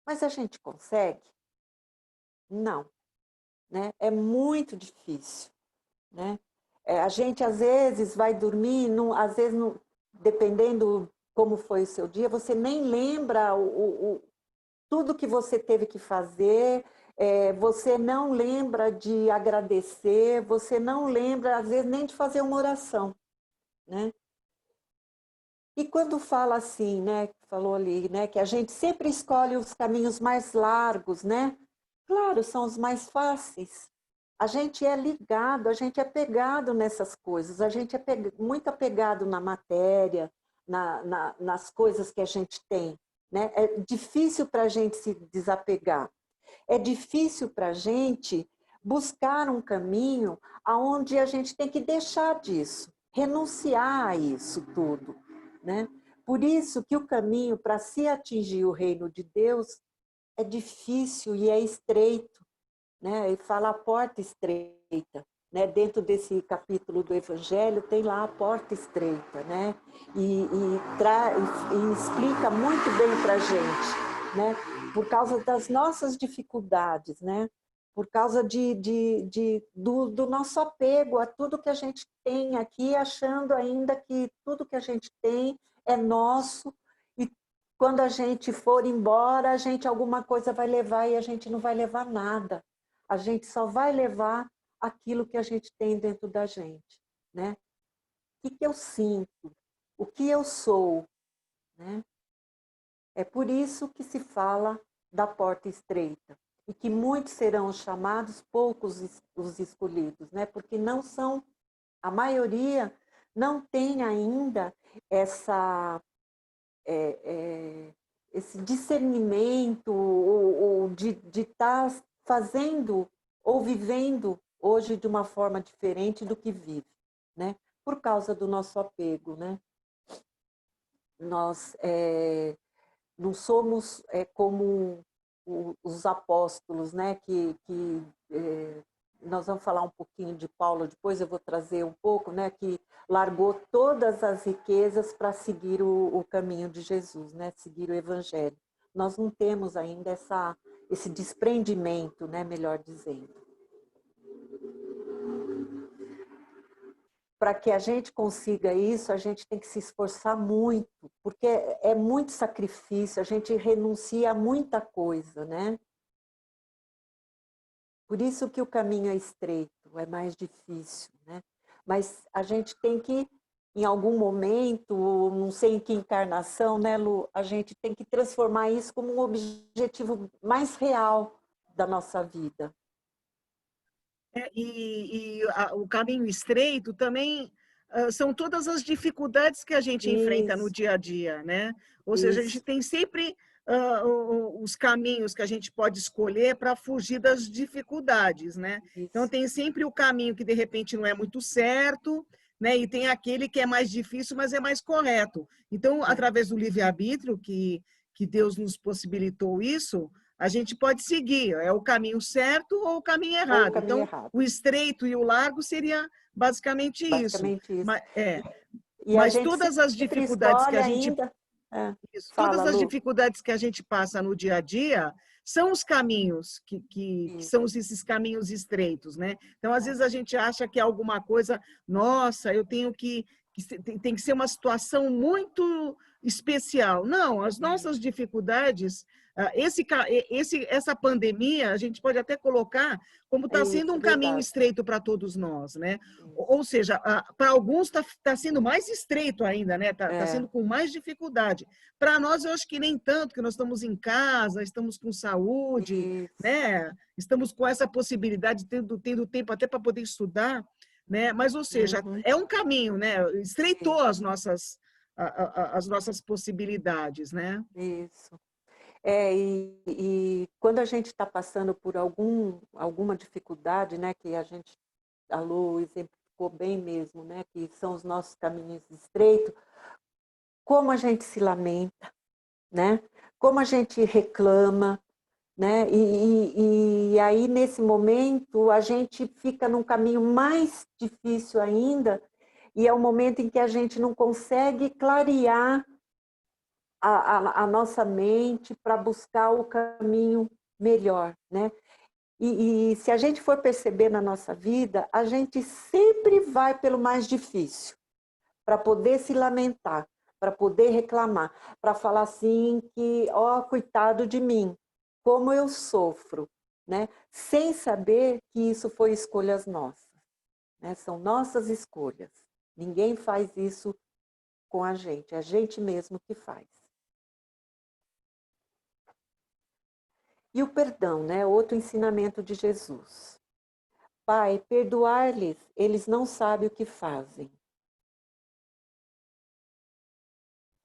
Mas a gente consegue? Não. Né? É muito difícil, né? A gente às vezes vai dormir, às vezes, dependendo como foi o seu dia, você nem lembra tudo que você teve que fazer, você não lembra de agradecer, você não lembra, às vezes, nem de fazer uma oração, né? E quando fala assim, né, falou ali, né, que a gente sempre escolhe os caminhos mais largos, né? Claro, são os mais fáceis. A gente é ligado, a gente é pegado nessas coisas, a gente é muito apegado na matéria, nas coisas que a gente tem, né? É difícil para a gente se desapegar. É difícil para a gente buscar um caminho onde a gente tem que deixar disso, renunciar a isso tudo, né? Por isso que o caminho para se atingir o reino de Deus é difícil e é estreito, né? E fala a porta estreita, né? Dentro desse capítulo do Evangelho tem lá a porta estreita, né? E explica muito bem para a gente, né? Por causa das nossas dificuldades, né? Por causa do nosso apego a tudo que a gente tem aqui, achando ainda que tudo que a gente tem é nosso. Quando a gente for embora, alguma coisa vai levar e a gente não vai levar nada. A gente só vai levar aquilo que a gente tem dentro da gente, né? O que eu sinto? O que eu sou? Né? É por isso que se fala da porta estreita. E que muitos serão os chamados, poucos os escolhidos, né? Porque não são, a maioria não tem ainda esse discernimento ou de estar fazendo ou vivendo hoje de uma forma diferente do que vive, né? Por causa do nosso apego, né? Nós não somos como os apóstolos, né? Nós vamos falar um pouquinho de Paulo, depois eu vou trazer um pouco, né? Que largou todas as riquezas para seguir o caminho de Jesus, né? Seguir o Evangelho. Nós não temos ainda esse desprendimento, né? Melhor dizendo. Para que a gente consiga isso, a gente tem que se esforçar muito, porque é muito sacrifício, a gente renuncia a muita coisa, né? Por isso que o caminho é estreito, é mais difícil, né? Mas a gente tem que, em algum momento, não sei em que encarnação, né, Lu? A gente tem que transformar isso como um objetivo mais real da nossa vida. O caminho estreito também são todas as dificuldades que a gente enfrenta no dia a dia, né? Ou seja, a gente Isso. tem sempre os caminhos que a gente pode escolher para fugir das dificuldades, né? Então, Isso. tem sempre o caminho que, de repente, não é muito certo, né? E tem aquele que é mais difícil, mas é mais correto. Então, através do livre-arbítrio, que Deus nos possibilitou isso, a gente pode seguir. É o caminho certo ou o caminho Ou o errado. caminho Então, errado. o estreito e o largo seria basicamente isso. Basicamente isso. E a Mas gente todas as sempre dificuldades que escolhe a gente ainda. É. isso. Fala, Todas as Lu. dificuldades que a gente passa no dia a dia são os caminhos que Isso. são esses caminhos estreitos, né? Então, às vezes a gente acha que é alguma coisa, nossa, eu tenho tem que ser uma situação muito especial. Não, as nossas dificuldades, essa pandemia, a gente pode até colocar como está sendo Isso, um caminho verdade. estreito para todos nós, né? Isso. Ou seja, para alguns está sendo mais estreito ainda, né? Está sendo com mais dificuldade. Para nós, eu acho que nem tanto, que nós estamos em casa, estamos com saúde, Isso. né? Estamos com essa possibilidade, tendo tempo até para poder estudar, né? Mas, ou seja, Uhum. é um caminho, né? Estreitou Isso. as nossas possibilidades, né? Isso. E quando a gente está passando por alguma dificuldade, né, que a Lu exemplificou bem mesmo, né, que são os nossos caminhos estreitos, como a gente se lamenta, né, como a gente reclama, né, e aí nesse momento a gente fica num caminho mais difícil ainda, e é o momento em que a gente não consegue clarear a nossa mente para buscar o caminho melhor, né? E se a gente for perceber na nossa vida, a gente sempre vai pelo mais difícil, para poder se lamentar, para poder reclamar, para falar assim que, ó, coitado de mim, como eu sofro, né? Sem saber que isso foi escolhas nossas, né? São nossas escolhas. Ninguém faz isso com a gente mesmo que faz. E o perdão, né? Outro ensinamento de Jesus. Pai, perdoar-lhes, eles não sabem o que fazem.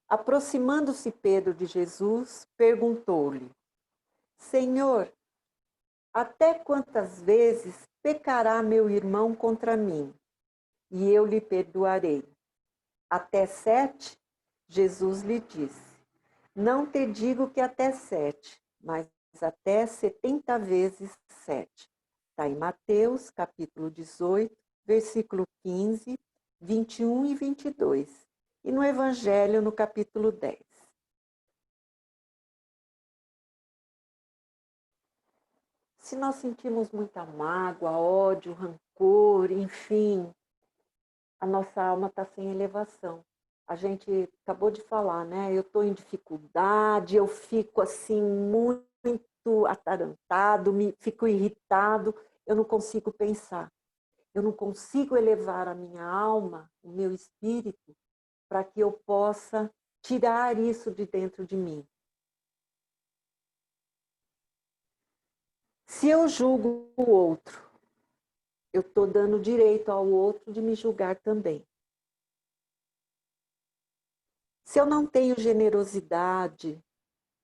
Aproximando-se Pedro de Jesus, perguntou-lhe: Senhor, até quantas vezes pecará meu irmão contra mim, e eu lhe perdoarei? Até 7? Jesus lhe disse: Não te digo que até 7, mas até 70 vezes 7. Está em Mateus, capítulo 18, versículo 15, 21 e 22. E no Evangelho, no capítulo 10. Se nós sentimos muita mágoa, ódio, rancor, enfim, a nossa alma está sem elevação. A gente acabou de falar, né? Eu estou em dificuldade, eu fico assim muito atarantado, fico irritado, eu não consigo pensar. Eu não consigo elevar a minha alma, o meu espírito, para que eu possa tirar isso de dentro de mim. Se eu julgo o outro, eu estou dando direito ao outro de me julgar também. Se eu não tenho generosidade,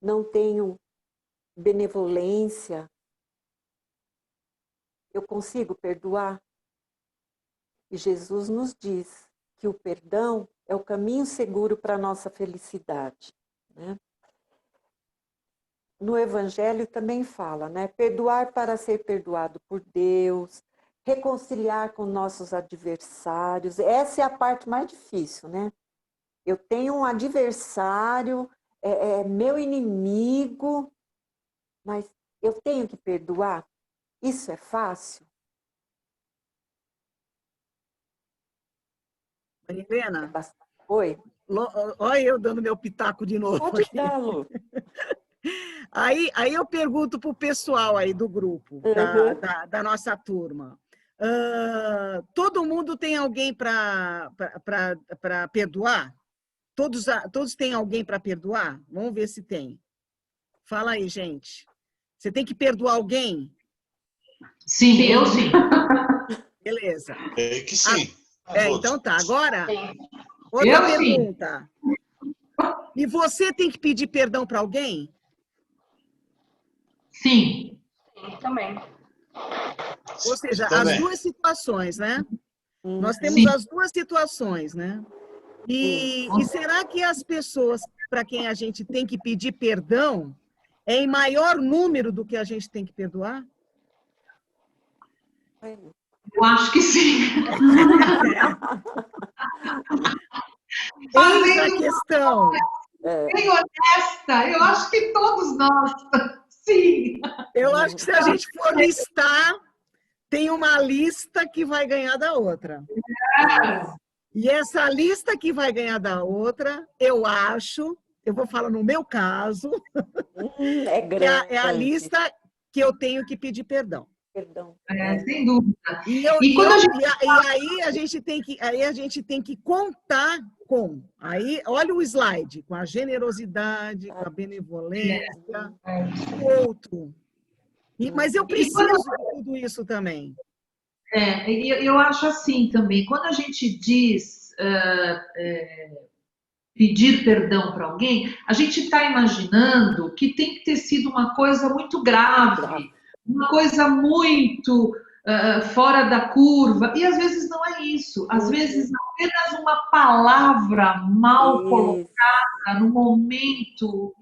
não tenho benevolência, eu consigo perdoar? E Jesus nos diz que o perdão é o caminho seguro para a nossa felicidade, né? No Evangelho também fala, né? Perdoar para ser perdoado por Deus, reconciliar com nossos adversários. Essa é a parte mais difícil, né? Eu tenho um adversário, é meu inimigo, mas eu tenho que perdoar? Isso é fácil? Helena, Oi? olha eu dando meu pitaco de novo Pode aqui. dar, Lu. Aí eu pergunto para o pessoal aí do grupo, da nossa turma. Todo mundo tem alguém para perdoar? Todos têm alguém para perdoar? Vamos ver se tem. Fala aí, gente. Você tem que perdoar alguém? Sim, eu sim. É Beleza. que sim. Então tá. Agora, Sim. outra Eu sim. pergunta. E você tem que pedir perdão para alguém? Sim. Também. Ou seja, as Também. duas situações, né? Nós temos Sim. as duas situações, né? E será que as pessoas para quem a gente tem que pedir perdão é em maior número do que a gente tem que perdoar? Eu acho que sim. Eis a Fazendo questão. bem honesta, eu acho que todos nós, sim. Eu acho que se a gente for listar, tem uma lista que vai ganhar da outra. E essa lista que vai ganhar da outra, eu acho, eu vou falar no meu caso, É que grande. é a lista que eu tenho que pedir perdão. Perdão. Sem dúvida. E quando a gente... aí a gente tem que contar com. Aí, olha o slide, com a generosidade, com a benevolência, o outro. Mas eu preciso de tudo isso também. Eu acho assim também, quando a gente diz pedir perdão para alguém, a gente está imaginando que tem que ter sido uma coisa muito grave, uma coisa muito fora da curva, e às vezes não é isso. Às vezes apenas uma palavra mal colocada no momento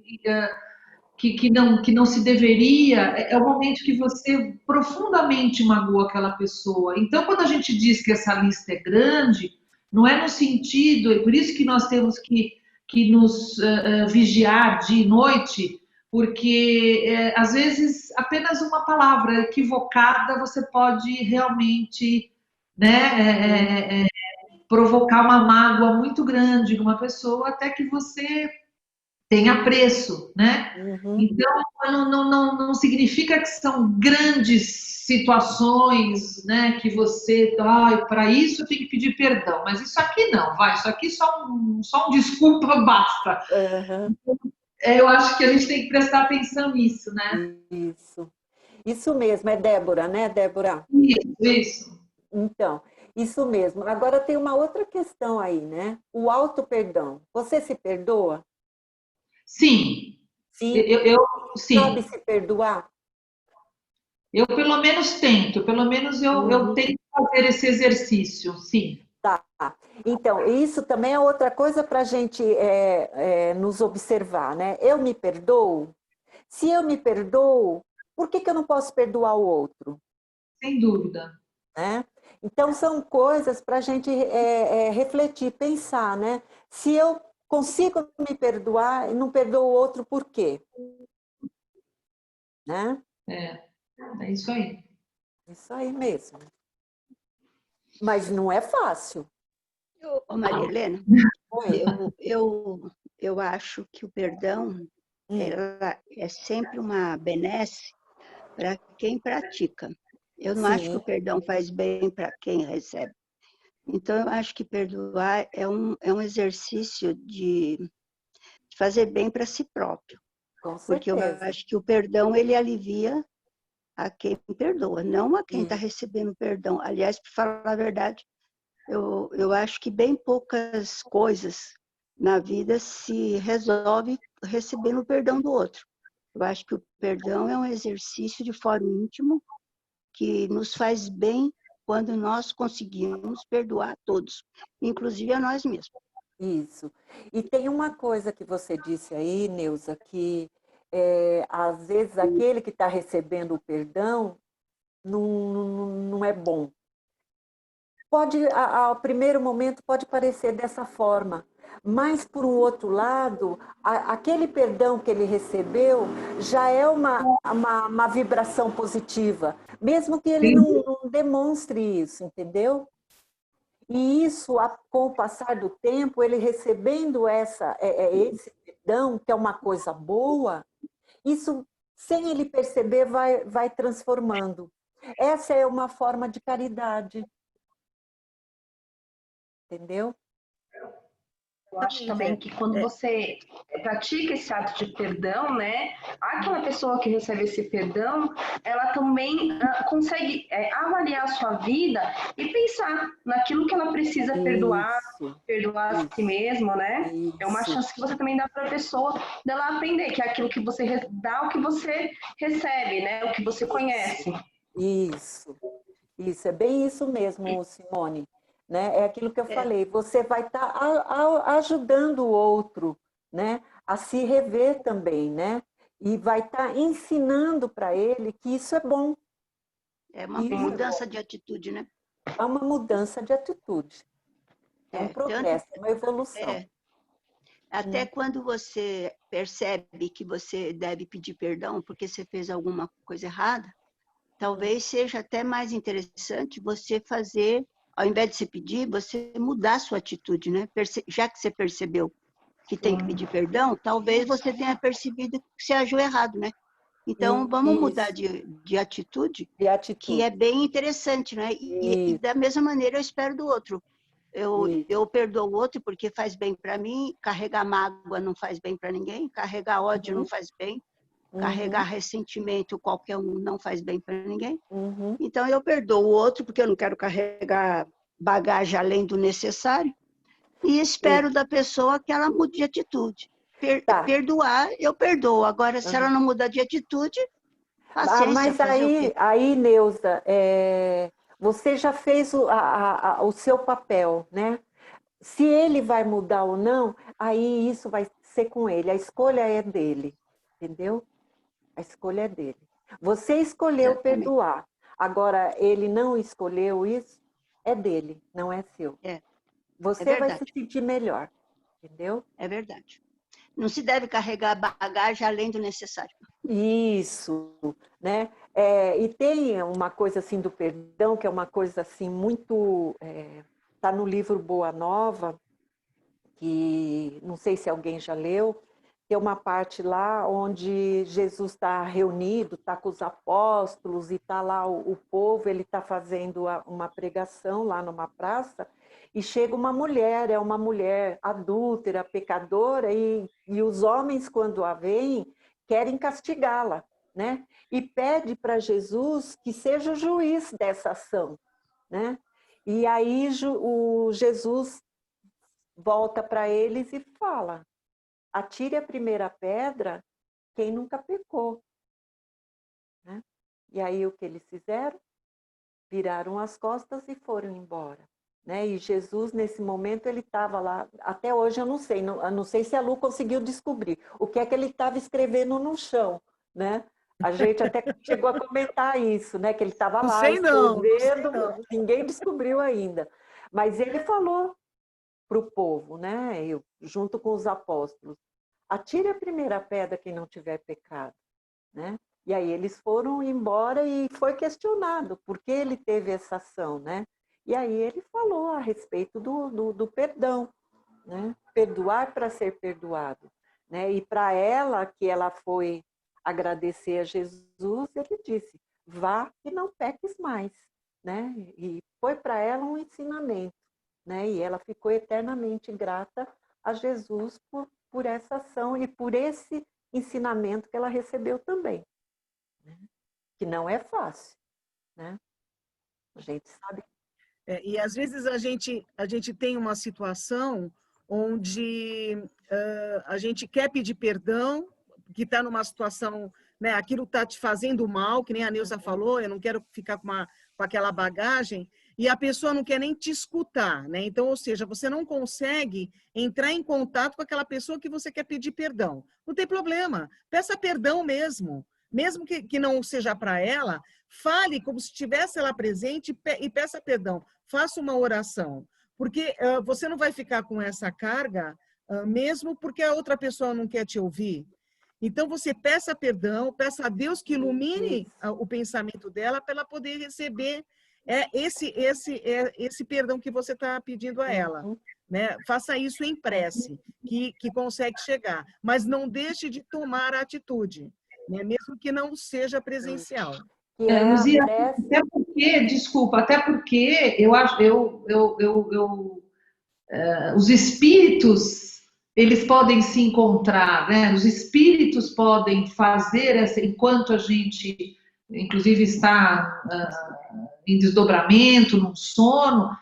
que não se deveria, é o momento que você profundamente magoa aquela pessoa. Então, quando a gente diz que essa lista é grande, não é no sentido, é por isso que nós temos que nos vigiar dia e noite, porque às vezes apenas uma palavra equivocada você pode realmente, né, provocar uma mágoa muito grande numa pessoa até que você tenha preço, né? Então, não significa que são grandes situações, né? Que você, para isso eu tenho que pedir perdão, mas isso aqui não, isso aqui só um desculpa basta. Eu acho que a gente tem que prestar atenção nisso, né? Isso mesmo, é Débora, né, Débora? Isso. Então, isso mesmo. Agora tem uma outra questão aí, né? O auto-perdão. Você se perdoa? Sim. Sim. Sim. Sabe se perdoar? Eu pelo menos tento, pelo menos eu tento fazer esse exercício, sim. Tá. Então, isso também é outra coisa para a gente nos observar, né? Eu me perdoo? Se eu me perdoo, por que eu não posso perdoar o outro? Sem dúvida. Né? Então, são coisas para a gente refletir, pensar, né? Se eu consigo me perdoar e não perdoo o outro, por quê? Né? É isso aí. Isso aí mesmo. Mas não é fácil. Ô, Maria Helena, eu acho que o perdão ela é sempre uma benesse para quem pratica. Eu não acho que o perdão faz bem para quem recebe. Então, eu acho que perdoar é um exercício de fazer bem para si próprio. Com certeza. Porque eu acho que o perdão, ele alivia a quem perdoa, não a quem está recebendo perdão. Aliás, para falar a verdade, eu acho que bem poucas coisas na vida se resolve recebendo o perdão do outro. Eu acho que o perdão é um exercício de foro íntimo que nos faz bem quando nós conseguimos perdoar a todos, inclusive a nós mesmos. Isso. E tem uma coisa que você disse aí, Neuza, que às vezes aquele que está recebendo o perdão não é bom. Ao primeiro momento pode parecer dessa forma, mas por um outro lado, aquele perdão que ele recebeu já é uma vibração positiva, mesmo que ele não demonstre isso, entendeu? E isso, com o passar do tempo, ele recebendo esse perdão, que é uma coisa boa, isso, sem ele perceber, vai transformando. Essa é uma forma de caridade. Entendeu? Eu acho também que quando você pratica esse ato de perdão, né, aquela pessoa que recebe esse perdão, ela também consegue avaliar a sua vida e pensar naquilo que ela precisa perdoar a si mesma, né? É uma chance que você também dá para a pessoa dela aprender, que é aquilo que você dá, o que você recebe, né? O que você conhece. Isso, é bem isso mesmo, Simone. Né? É aquilo que eu falei, você vai estar ajudando o outro, né? A se rever também, né? E vai estar ensinando para ele que isso é bom. É uma mudança de atitude, né? É uma mudança de atitude. É um progresso, é uma evolução. Até quando você percebe que você deve pedir perdão porque você fez alguma coisa errada, talvez seja até mais interessante você fazer, ao invés de você pedir, você mudar a sua atitude, né? Já que você percebeu que tem que pedir perdão, talvez você tenha percebido que você agiu errado, né? Então, vamos mudar de atitude, que é bem interessante, né? E da mesma maneira eu espero do outro. Eu perdoo o outro porque faz bem para mim, carregar mágoa não faz bem para ninguém, carregar ódio não faz bem, carregar ressentimento qualquer um não faz bem para ninguém. Então eu perdoo o outro porque eu não quero carregar bagagem além do necessário e espero da pessoa que ela mude de atitude. Perdoar, eu perdoo. Agora, se ela não mudar de atitude, paciência. Mas aí, Neuza, você já fez o seu papel, né? Se ele vai mudar ou não, aí isso vai ser com ele. A escolha é dele, entendeu? A escolha é dele. Você escolheu perdoar. Agora, ele não escolheu isso, é dele, não é seu. Você vai se sentir melhor, entendeu? É verdade. Não se deve carregar bagagem além do necessário. Isso, né? E tem uma coisa assim do perdão, que é uma coisa assim muito... Está no livro Boa Nova, que não sei se alguém já leu, tem uma parte lá onde Jesus está reunido, está com os apóstolos e está lá o povo, ele está fazendo uma pregação lá numa praça e chega uma mulher, é uma mulher adúltera, pecadora, e os homens, quando a veem, querem castigá-la, né? E pede para Jesus que seja o juiz dessa ação, né? E aí o Jesus volta para eles e fala: atire a primeira pedra quem nunca pecou. Né? E aí o que eles fizeram? Viraram as costas e foram embora. Né? E Jesus, nesse momento, ele estava lá, até hoje eu não sei se a Lu conseguiu descobrir o que é que ele estava escrevendo no chão. Né? A gente até chegou a comentar isso, né? Que ele estava lá escrevendo, ninguém descobriu ainda. Mas ele falou para o povo, né? Junto com os apóstolos: atire a primeira pedra quem não tiver pecado, né? E aí eles foram embora e foi questionado por que ele teve essa ação, né? E aí ele falou a respeito do perdão, né? Perdoar para ser perdoado, né? E para ela, que ela foi agradecer a Jesus, ele disse: vá e não peques mais, né? E foi para ela um ensinamento, né? E ela ficou eternamente grata a Jesus por essa ação e por esse ensinamento que ela recebeu também, né? Que não é fácil, né? A gente sabe. E às vezes a gente tem uma situação onde a gente quer pedir perdão, que está numa situação, né, aquilo está te fazendo mal, que nem a Neuza falou, eu não quero ficar com aquela bagagem, e a pessoa não quer nem te escutar, né? Então, ou seja, você não consegue entrar em contato com aquela pessoa que você quer pedir perdão. Não tem problema, peça perdão mesmo que não seja para ela, fale como se estivesse ela presente e peça perdão, faça uma oração, porque você não vai ficar com essa carga mesmo porque a outra pessoa não quer te ouvir. Então, você peça perdão, peça a Deus que ilumine o pensamento dela para ela poder receber esse perdão que você está pedindo a ela. Né? Faça isso em prece, que consegue chegar. Mas não deixe de tomar a atitude, né? Mesmo que não seja presencial. Luzia, até porque eu acho, os espíritos, eles podem se encontrar, né? Os espíritos podem fazer essa, enquanto a gente, inclusive, está em desdobramento, num sono,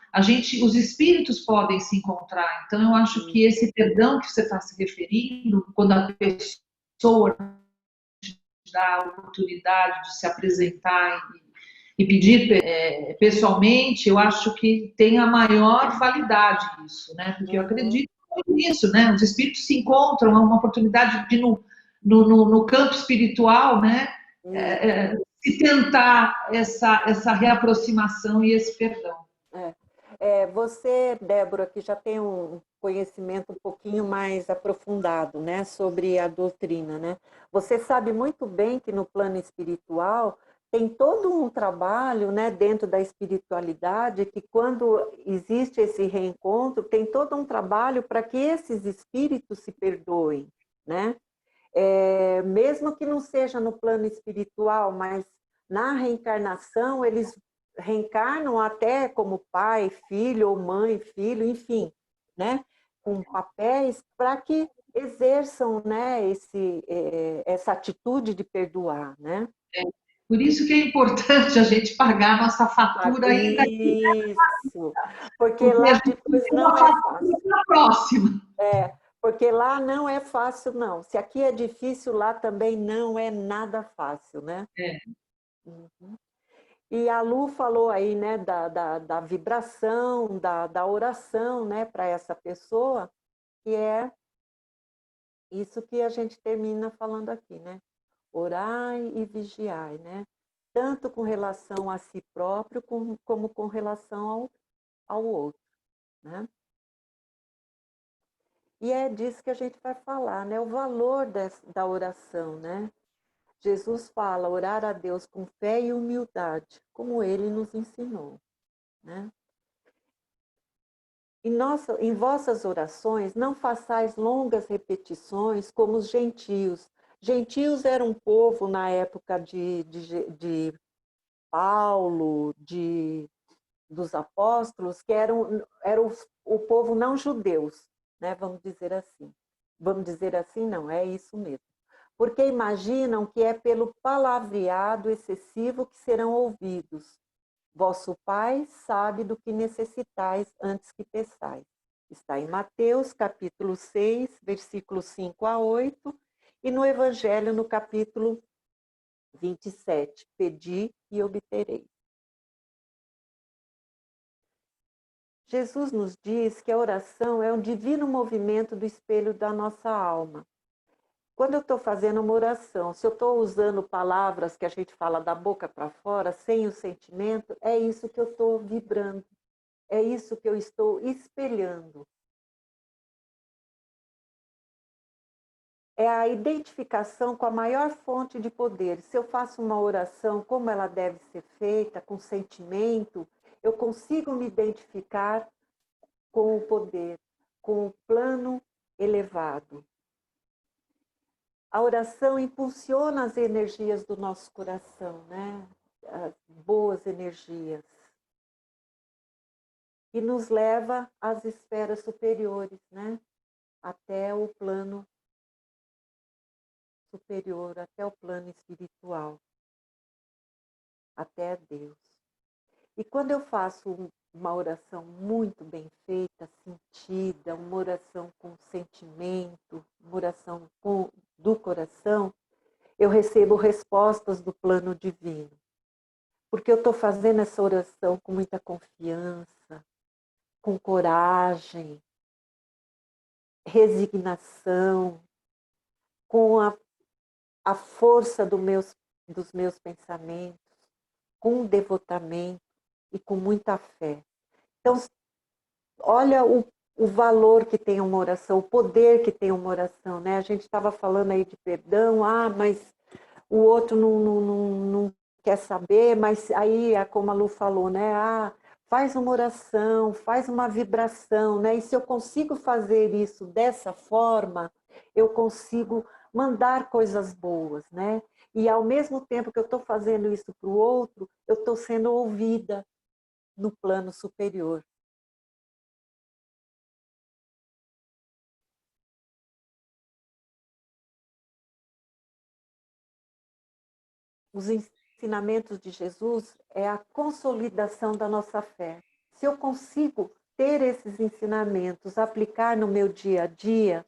os espíritos podem se encontrar. Então, eu acho que esse perdão que você está se referindo, quando a pessoa dá a oportunidade de se apresentar e pedir pessoalmente, eu acho que tem a maior validade isso, né? Porque eu acredito nisso, né? Os espíritos se encontram, é uma oportunidade de no campo espiritual, né? Se tentar essa reaproximação e esse perdão. Você, Débora, que já tem um conhecimento um pouquinho mais aprofundado, né, sobre a doutrina, né? Você sabe muito bem que no plano espiritual tem todo um trabalho, né, dentro da espiritualidade, que quando existe esse reencontro, tem todo um trabalho para que esses espíritos se perdoem, né? Mesmo que não seja no plano espiritual, mas na reencarnação, eles reencarnam até como pai, filho, ou mãe, filho, enfim, né? Com papéis para que exerçam, né, essa atitude de perdoar, né? Por isso que é importante a gente pagar a nossa fatura ainda aqui. Isso, porque lá depois não é fácil. Na próxima. Porque lá não é fácil, não. Se aqui é difícil, lá também não é nada fácil, né? Uhum. E a Lu falou aí, né, da vibração, da oração, né, para essa pessoa, que é isso que a gente termina falando aqui, né? Orai e vigiai, né? Tanto com relação a si próprio, como com relação ao outro, né? E é disso que a gente vai falar, né? O valor da oração, né? Jesus fala, orar a Deus com fé e humildade, como ele nos ensinou, né? Em vossas orações, não façais longas repetições como os gentios. Gentios era um povo na época de Paulo, dos apóstolos, que eram o povo não judeus, né? Vamos dizer assim. Vamos dizer assim, não, é isso mesmo. Porque imaginam que é pelo palavreado excessivo que serão ouvidos. Vosso Pai sabe do que necessitais antes que peçais. Está em Mateus, capítulo 6, versículos 5 a 8, e no Evangelho, no capítulo 27, pedi e obtereis. Jesus nos diz que a oração é um divino movimento do espelho da nossa alma. Quando eu estou fazendo uma oração, se eu estou usando palavras que a gente fala da boca para fora, sem o sentimento, é isso que eu estou vibrando, é isso que eu estou espelhando. É a identificação com a maior fonte de poder. Se eu faço uma oração como ela deve ser feita, com sentimento, eu consigo me identificar com o poder, com o plano elevado. A oração impulsiona as energias do nosso coração, né? As boas energias. E nos leva às esferas superiores, né? Até o plano superior, até o plano espiritual, até Deus. E quando eu faço uma oração muito bem feita, sentida, uma oração com sentimento, uma oração do coração, eu recebo respostas do plano divino. Porque eu estou fazendo essa oração com muita confiança, com coragem, resignação, com a força dos meus pensamentos, com devotamento e com muita fé. Então, olha o valor que tem uma oração, o poder que tem uma oração, né? A gente estava falando aí de perdão, mas o outro não quer saber, mas aí, como a Lu falou, né? Faz uma oração, faz uma vibração, né? E se eu consigo fazer isso dessa forma, eu consigo mandar coisas boas, né? E ao mesmo tempo que eu estou fazendo isso para o outro, eu estou sendo ouvida no plano superior. os ensinamentos de Jesus é a consolidação da nossa fé. Se eu consigo ter esses ensinamentos, aplicar no meu dia a dia,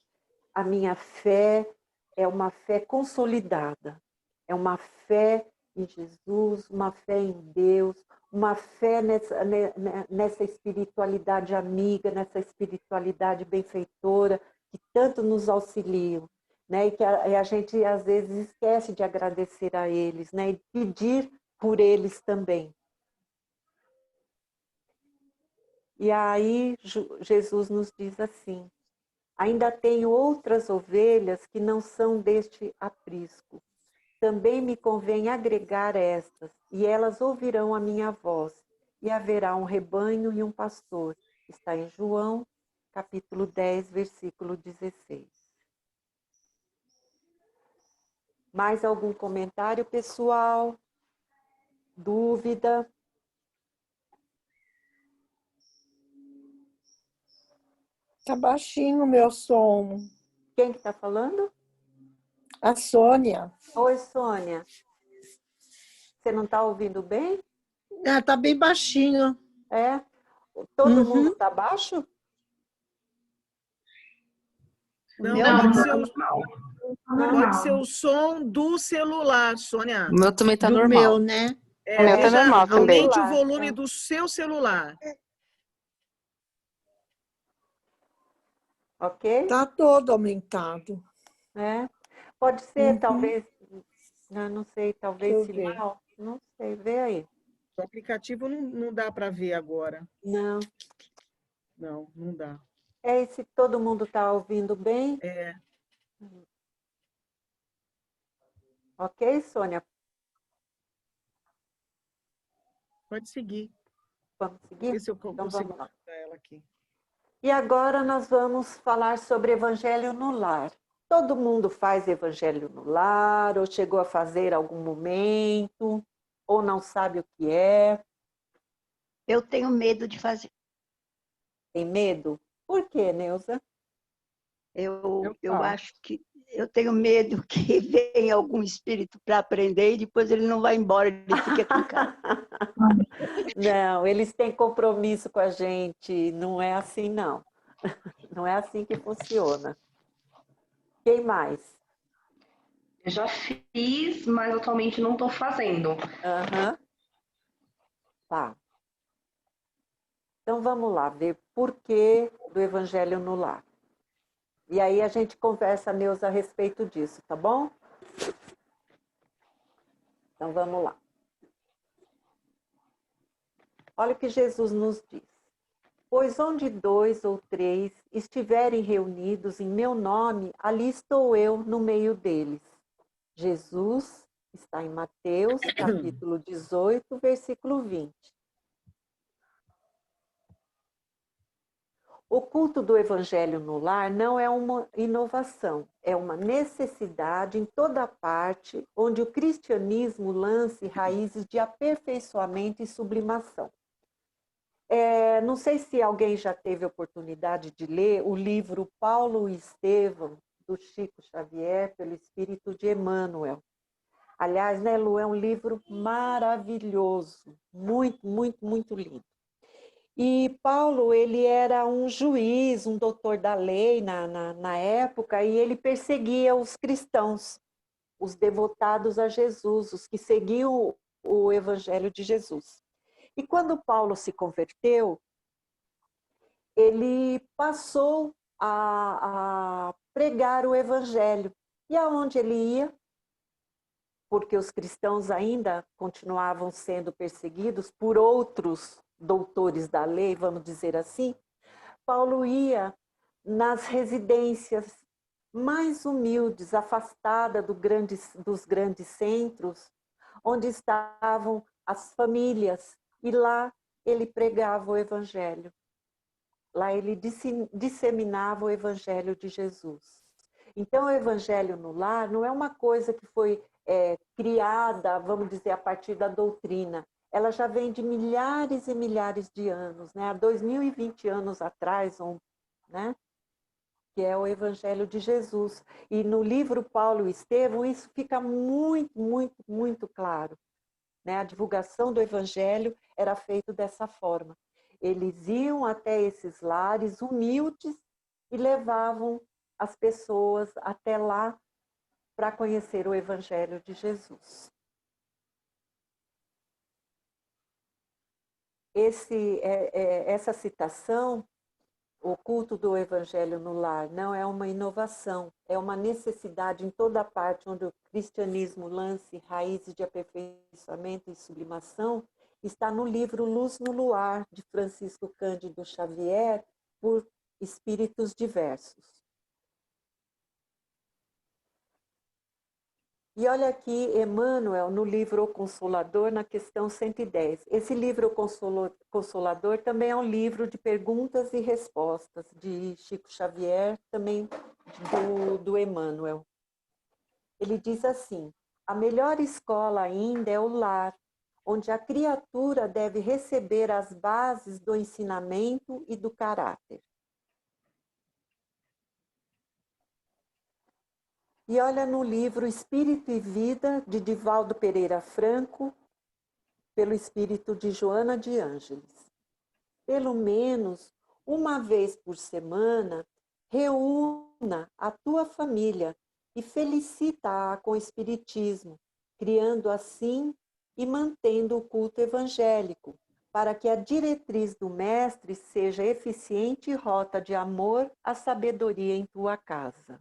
a minha fé é uma fé consolidada. É uma fé em Jesus, uma fé em Deus, uma fé nessa espiritualidade amiga, nessa espiritualidade benfeitora, que tanto nos auxiliam, né? E que a gente, às vezes, esquece de agradecer a eles, né? E pedir por eles também. E aí, Jesus nos diz assim: ainda tenho outras ovelhas que não são deste aprisco. Também me convém agregar estas, e elas ouvirão a minha voz, e haverá um rebanho e um pastor. Está em João, capítulo 10, versículo 16. Mais algum comentário, pessoal? Dúvida? Tá baixinho o meu som. Quem que está falando? A Sônia. Oi, Sônia. Você não está ouvindo bem? Ah, tá bem baixinho. É? Todo mundo está baixo? Não, Não, pode não. ser, Normal. pode ser o som do celular, Sônia. O meu também tá Do normal. meu, né? O meu tá Veja, normal também. aumente o Celular, volume do seu celular. Ok? Tá todo aumentado. É. Pode ser, talvez, não sei, Deixa talvez eu ver. sinal. Não sei, vê aí. O aplicativo não dá para ver agora. Não. Não dá. É, e se todo mundo está ouvindo bem? É, Ok, Sônia? pode seguir. Vamos seguir? Vê se eu Então consigo vamos lá. botar ela aqui. E agora nós vamos falar sobre evangelho no lar. Todo mundo faz evangelho no lar, ou chegou a fazer algum momento, ou não sabe o que é, Eu tenho medo de fazer. tem medo? Por quê, Neuza? Eu acho que eu tenho medo que venha algum espírito para aprender e depois ele não vai embora, ele fica aqui em casa. Não, eles têm compromisso com a gente, não é assim, não. Não é assim que funciona. Quem mais? Eu já fiz, mas atualmente não estou fazendo. Aham. Tá. Então vamos lá, ver por que do evangelho no lar. E aí a gente conversa, Neuza, a respeito disso, tá bom? Então vamos lá. Olha o que Jesus nos diz. Pois onde 2 ou 3 estiverem reunidos em meu nome, ali estou eu no meio deles. Jesus está em Mateus, capítulo 18, versículo 20. O culto do evangelho no lar não é uma inovação, é uma necessidade em toda parte onde o cristianismo lance raízes de aperfeiçoamento e sublimação. Não sei se alguém já teve oportunidade de ler o livro Paulo e Estevão, do Chico Xavier, pelo Espírito de Emmanuel. Aliás, né, Lu, é um livro maravilhoso, muito, muito, muito lindo. E Paulo, ele era um juiz, um doutor da lei na época, e ele perseguia os cristãos, os devotados a Jesus, os que seguiam o evangelho de Jesus. E quando Paulo se converteu, ele passou a pregar o evangelho. E aonde ele ia, porque os cristãos ainda continuavam sendo perseguidos por outros doutores da lei, vamos dizer assim, Paulo ia nas residências mais humildes, afastada dos grandes centros, onde estavam as famílias, e lá ele pregava o evangelho. Lá ele disseminava o evangelho de Jesus. Então, o evangelho no lar não é uma coisa que foi criada, vamos dizer, a partir da doutrina. Ela já vem de milhares e milhares de anos, né? Há 2020 anos atrás, né? que é o Evangelho de Jesus. E no livro Paulo e Estevão, isso fica muito, muito, muito claro. Né? A divulgação do Evangelho era feita dessa forma. Eles iam até esses lares humildes e levavam as pessoas até lá para conhecer o Evangelho de Jesus. Essa citação, o culto do Evangelho no lar, não é uma inovação, é uma necessidade em toda parte onde o cristianismo lance raízes de aperfeiçoamento e sublimação, está no livro Luz no Luar, de Francisco Cândido Xavier, por espíritos diversos. E olha aqui, Emmanuel, no livro O Consolador, na questão 110. Esse livro O Consolador também é um livro de perguntas e respostas, de Chico Xavier, também do Emmanuel. Ele diz assim: a melhor escola ainda é o lar, onde a criatura deve receber as bases do ensinamento e do caráter. E olha no livro Espírito e Vida, de Divaldo Pereira Franco, pelo espírito de Joana de Ângeles. Pelo menos uma vez por semana, reúna a tua família e felicita-a com o espiritismo, criando assim e mantendo o culto evangélico, para que a diretriz do mestre seja eficiente rota de amor à sabedoria em tua casa.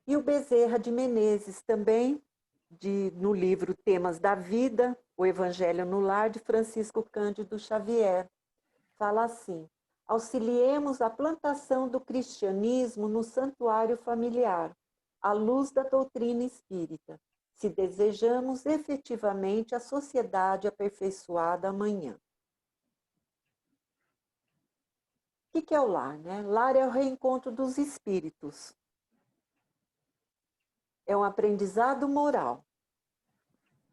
E o Bezerra de Menezes também, no livro Temas da Vida, o Evangelho no Lar, de Francisco Cândido Xavier, fala assim: auxiliemos a plantação do cristianismo no santuário familiar, à luz da doutrina espírita, se desejamos efetivamente a sociedade aperfeiçoada amanhã. O que é o lar, né? Lar é o reencontro dos espíritos. É um aprendizado moral.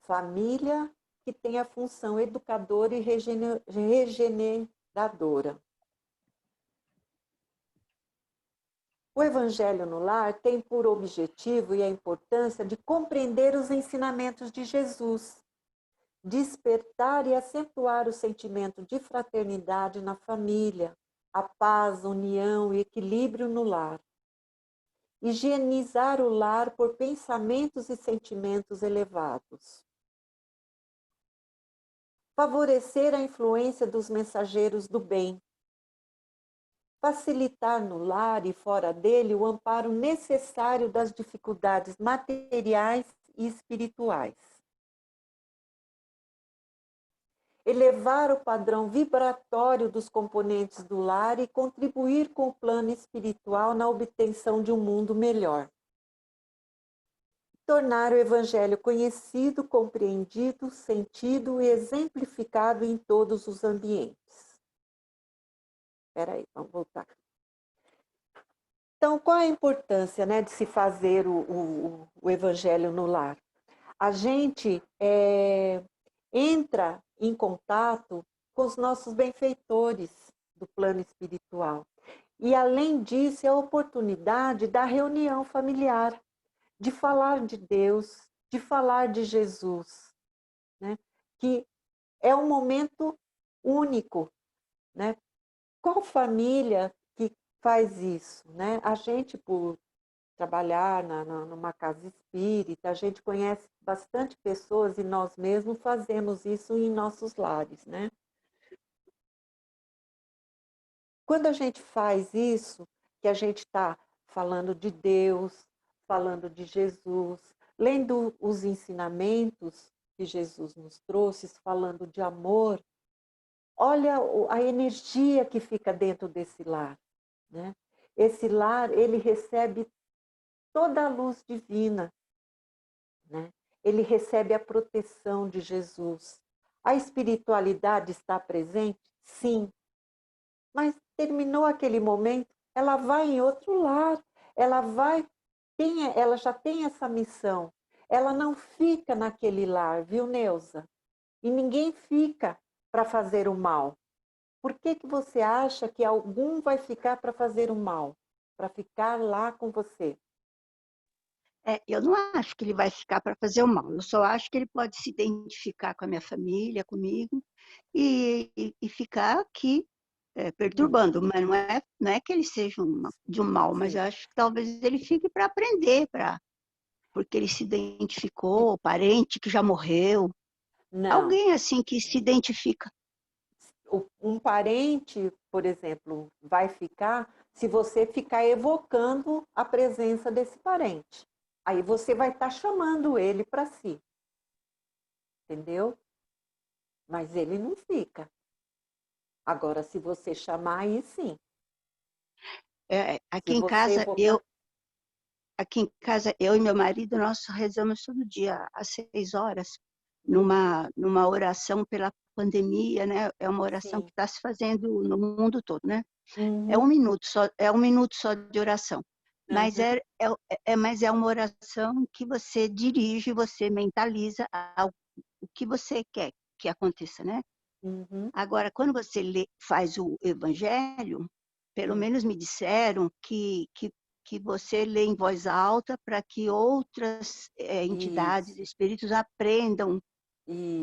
Família que tem a função educadora e regeneradora. O Evangelho no Lar tem por objetivo e a importância de compreender os ensinamentos de Jesus, despertar e acentuar o sentimento de fraternidade na família, a paz, união e equilíbrio no lar. Higienizar o lar por pensamentos e sentimentos elevados. Favorecer a influência dos mensageiros do bem. Facilitar no lar e fora dele o amparo necessário das dificuldades materiais e espirituais. Elevar o padrão vibratório dos componentes do lar e contribuir com o plano espiritual na obtenção de um mundo melhor. Tornar o Evangelho conhecido, compreendido, sentido e exemplificado em todos os ambientes. Espera aí, vamos voltar. Então, qual a importância, né, de se fazer o Evangelho no lar? A gente entra em contato com os nossos benfeitores do plano espiritual. E, além disso, é a oportunidade da reunião familiar, de falar de Deus, de falar de Jesus, né? Que é um momento único, né? Qual família que faz isso, né? A gente, por trabalhar numa casa espírita, a gente conhece bastante pessoas e nós mesmos fazemos isso em nossos lares, né? Quando a gente faz isso, que a gente está falando de Deus, falando de Jesus, lendo os ensinamentos que Jesus nos trouxe, falando de amor, olha a energia que fica dentro desse lar, né? Esse lar, ele recebe toda a luz divina, né? Ele recebe a proteção de Jesus. A espiritualidade está presente? Sim. Mas terminou aquele momento, ela vai em outro lar, ela já tem essa missão. Ela não fica naquele lar, viu, Neuza? E ninguém fica para fazer o mal. Por que que você acha que algum vai ficar para fazer o mal? Para ficar lá com você? Eu não acho que ele vai ficar para fazer o mal. Eu só acho que ele pode se identificar com a minha família, comigo, e ficar aqui perturbando. Mas não é que ele seja de um mal, mas Sim. eu acho que talvez ele fique para aprender, porque ele se identificou, parente que já morreu. Não. Alguém assim que se identifica. Um parente, por exemplo, vai ficar se você ficar evocando a presença desse parente. Aí você vai estar chamando ele para si. Entendeu? Mas ele não fica. Agora, se você chamar, aí sim. Aqui Se em você casa, evocar. eu e meu marido, nós rezamos todo dia às 6 horas, numa oração pela pandemia, né? É uma oração que Sim. está se fazendo no mundo todo, né? Uhum. É 1 minuto só de oração. Mas Uhum. mas é uma oração que você dirige, você mentaliza o que você quer que aconteça, né? Uhum. Agora, quando você faz o evangelho, pelo Uhum. menos me disseram que você lê em voz alta para que outras entidades, Isso, espíritos aprendam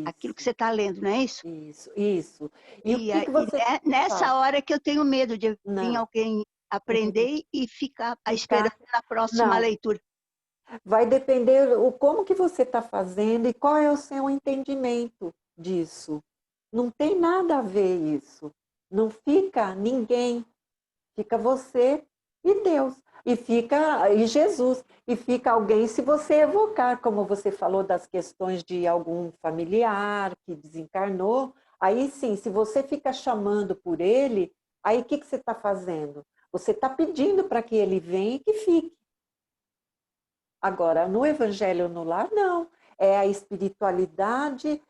aquilo que isso, você está lendo, não é isso? isso, isso. E o E, que a- que e você é nessa faz? hora que eu tenho medo de vir Não. alguém aprender e ficar Ficar. esperando na próxima Não. leitura. Vai depender o como que você está fazendo e qual é o seu entendimento disso. Não tem nada a ver isso. Não fica ninguém. Fica você e Deus. E Jesus. E fica alguém se você evocar, como você falou das questões de algum familiar que desencarnou. Aí sim, se você fica chamando por ele, aí o que você está fazendo? Você está pedindo para que ele venha e que fique. Agora, no Evangelho no Lar, não. É a espiritualidade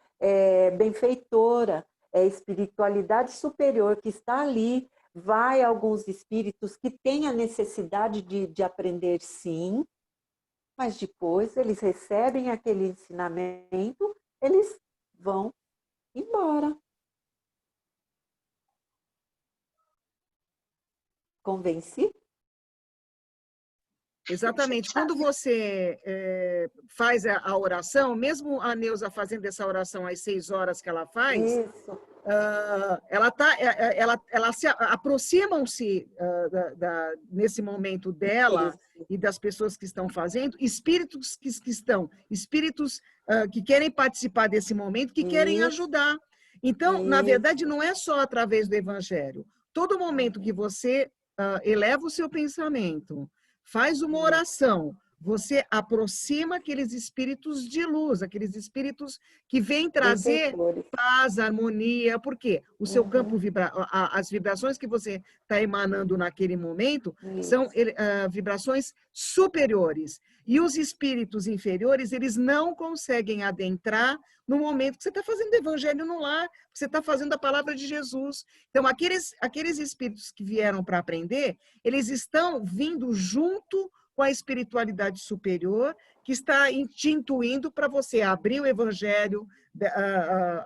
benfeitora, é a espiritualidade superior que está ali. Vai alguns espíritos que têm a necessidade de aprender, sim, mas depois eles recebem aquele ensinamento, eles vão embora. Convenci? Exatamente. Quando você faz a oração, mesmo a Neuza fazendo essa oração às 6 horas que ela faz, Isso, ela se aproximam-se nesse momento dela isso. e das pessoas que estão fazendo, espíritos que querem participar desse momento, que querem Isso, ajudar. Então, na verdade, isso. não é só através do Evangelho. Todo momento que você eleva o seu pensamento, faz uma oração, você aproxima aqueles espíritos de luz, aqueles espíritos que vêm trazer Benfeitores. paz, harmonia, porque o seu campo Uhum, as vibrações que você está emanando naquele momento são isso. vibrações superiores. E os espíritos inferiores, eles não conseguem adentrar no momento que você está fazendo o evangelho no lar, que você está fazendo a palavra de Jesus. Então, aqueles espíritos que vieram para aprender, eles estão vindo junto com a espiritualidade superior, que está te intuindo para você abrir o evangelho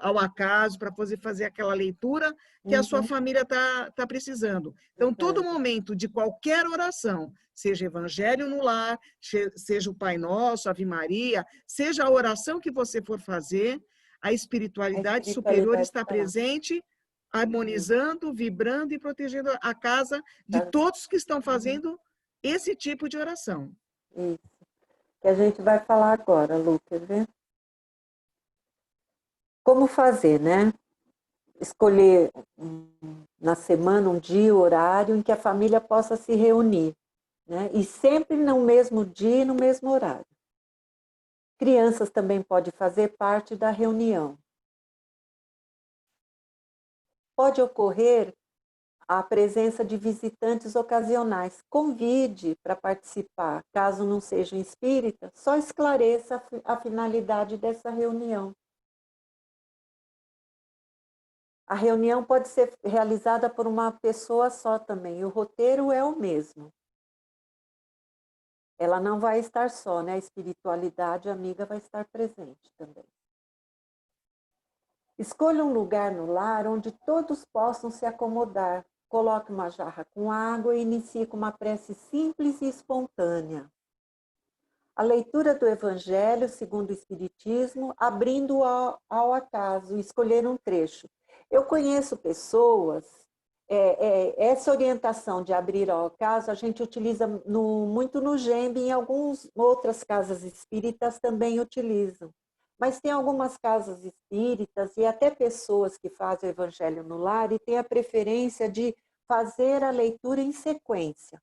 ao acaso, para fazer aquela leitura que a sua Uhum. família está precisando. Então, todo momento de qualquer oração, seja evangelho no lar, seja o Pai Nosso, Ave Maria, seja a oração que você for fazer, a A espiritualidade superior espiritualidade está está lá. presente, Isso, harmonizando, vibrando e protegendo a casa de tá. todos que estão fazendo esse tipo de oração. Isso. Que a gente vai falar agora, Lu, quer ver? Como fazer, né? Escolher na semana um dia, horário em que a família possa se reunir, né? E sempre no mesmo dia e no mesmo horário. Crianças também podem fazer parte da reunião. Pode ocorrer a presença de visitantes ocasionais. Convide para participar. Caso não seja espírita, só esclareça a finalidade dessa reunião. A reunião pode ser realizada por uma pessoa só também. O roteiro é o mesmo. Ela não vai estar só, né? A espiritualidade amiga vai estar presente também. Escolha um lugar no lar onde todos possam se acomodar. Coloque uma jarra com água e inicie com uma prece simples e espontânea. A leitura do Evangelho segundo o Espiritismo, abrindo ao acaso, escolher um trecho. Eu conheço pessoas, essa orientação de abrir ao acaso, a gente utiliza muito no GEMB, e em algumas outras casas espíritas também utilizam. Mas tem algumas casas espíritas e até pessoas que fazem o Evangelho no lar e têm a preferência de fazer a leitura em sequência.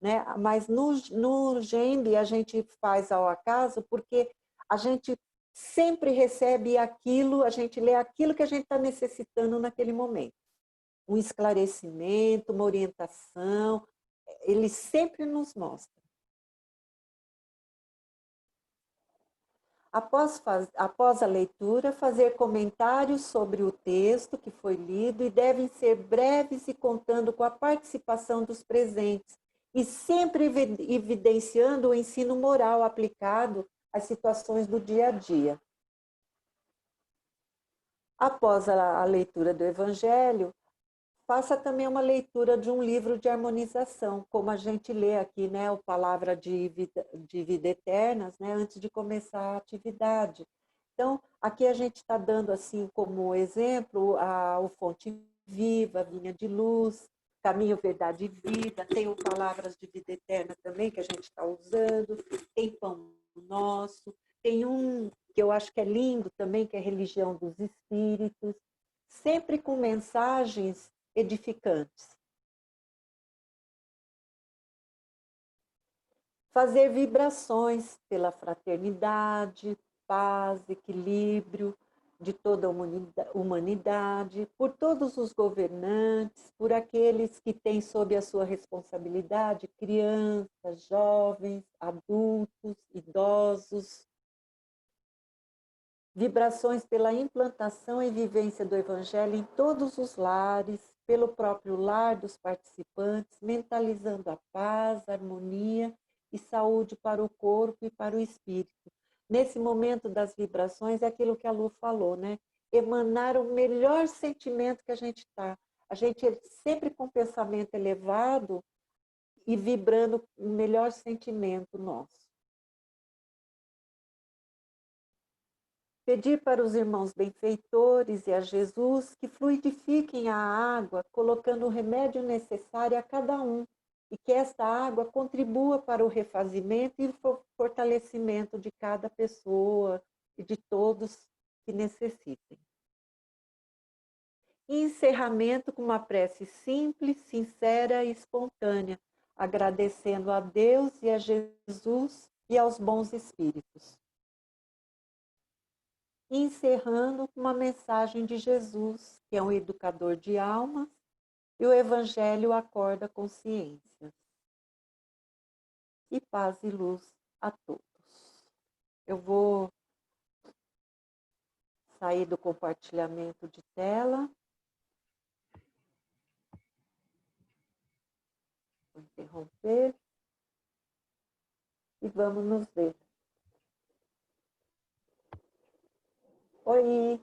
Né? Mas no GEMB a gente faz ao acaso porque a gente sempre recebe aquilo, a gente lê aquilo que a gente está necessitando naquele momento. Um esclarecimento, uma orientação, ele sempre nos mostra. Após a leitura, fazer comentários sobre o texto que foi lido e devem ser breves e contando com a participação dos presentes, e sempre evidenciando o ensino moral aplicado às situações do dia a dia. Após a leitura do Evangelho, faça também uma leitura de um livro de harmonização, como a gente lê aqui, né, o Palavra de Vida Eternas, né, antes de começar a atividade. Então, aqui a gente está dando, assim, como exemplo, o Fonte Viva, Vinha de Luz, Caminho, Verdade e Vida, tem o Palavras de Vida Eterna também, que a gente está usando, tem Pão Nosso, tem um que eu acho que é lindo também, que é Religião dos Espíritos, sempre com mensagens edificantes. Fazer vibrações pela fraternidade, paz, equilíbrio de toda a humanidade, por todos os governantes, por aqueles que têm sob a sua responsabilidade crianças, jovens, adultos, idosos. Vibrações pela implantação e vivência do Evangelho em todos os lares, pelo próprio lar dos participantes, mentalizando a paz, a harmonia e saúde para o corpo e para o espírito. Nesse momento das vibrações, é aquilo que a Lu falou, né? Emanar o melhor sentimento que a gente está. A gente sempre com pensamento elevado e vibrando o melhor sentimento nosso. Pedir para os irmãos benfeitores e a Jesus que fluidifiquem a água, colocando o remédio necessário a cada um, e que esta água contribua para o refazimento e o fortalecimento de cada pessoa e de todos que necessitem. E encerramento com uma prece simples, sincera e espontânea, agradecendo a Deus e a Jesus e aos bons espíritos. E encerrando com uma mensagem de Jesus, que é um educador de almas, e o Evangelho acorda consciências. E paz e luz a todos. Eu vou sair do compartilhamento de tela. Vou interromper. E vamos nos ver. Oi!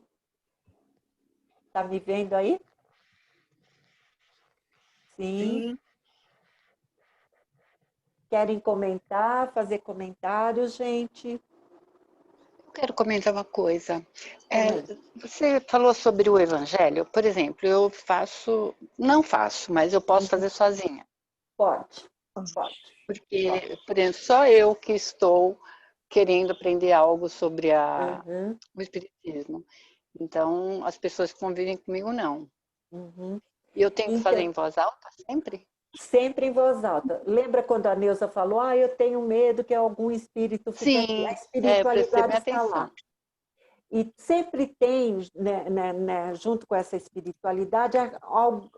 Tá me vendo aí? Sim. Sim. Querem comentar, fazer comentários, gente? Eu quero comentar uma coisa. Você falou sobre o Evangelho. Por exemplo, eu não faço, mas eu posso fazer sozinha. Pode. Porque, por exemplo, só eu que estou querendo aprender algo sobre o Espiritismo. Então, as pessoas que convivem comigo, não. E eu tenho que fazer em voz alta sempre? Sempre em voz alta. Lembra quando a Neuza falou, eu tenho medo que algum espírito fique aqui. A espiritualidade está lá. E sempre tem, né, junto com essa espiritualidade,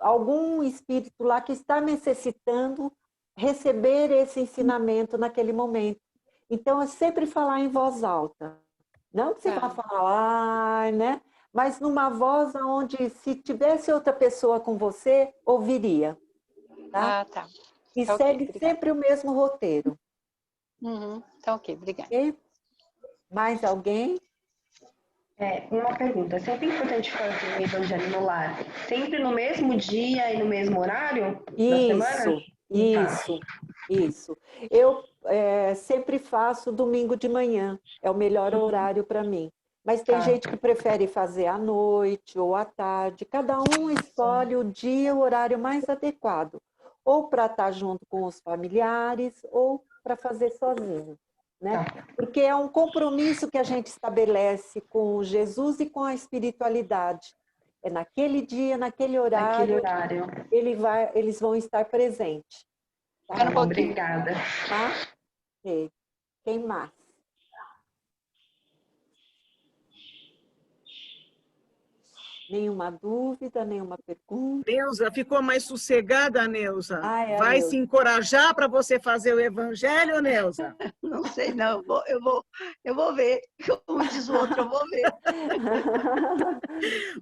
algum espírito lá que está necessitando receber esse ensinamento naquele momento. Então, é sempre falar em voz alta. Não que você vá falar, né? Mas numa voz onde, se tivesse outra pessoa com você, ouviria. Tá? Tá. E segue okay, sempre o mesmo roteiro. Tá ok, obrigada. Okay? Mais alguém? Uma pergunta. É sempre importante fazer o evangelho no lar? Sempre no mesmo dia e no mesmo horário da semana? Isso. Eu sempre faço domingo de manhã. É o melhor horário para mim. Mas tem gente que prefere fazer à noite ou à tarde. Cada um escolhe o dia e o horário mais adequado. Ou para estar junto com os familiares, ou para fazer sozinho. Né? Porque é um compromisso que a gente estabelece com Jesus e com a espiritualidade. É naquele dia, naquele horário, eles vão estar presentes. Tá bom, obrigada. Tá? E quem mais? Nenhuma dúvida, nenhuma pergunta? Neuza, ficou mais sossegada, Neuza? Vai Neuza. se encorajar para você fazer o evangelho, Neuza? Não sei, não. Eu vou ver. Como diz o outro, eu vou ver.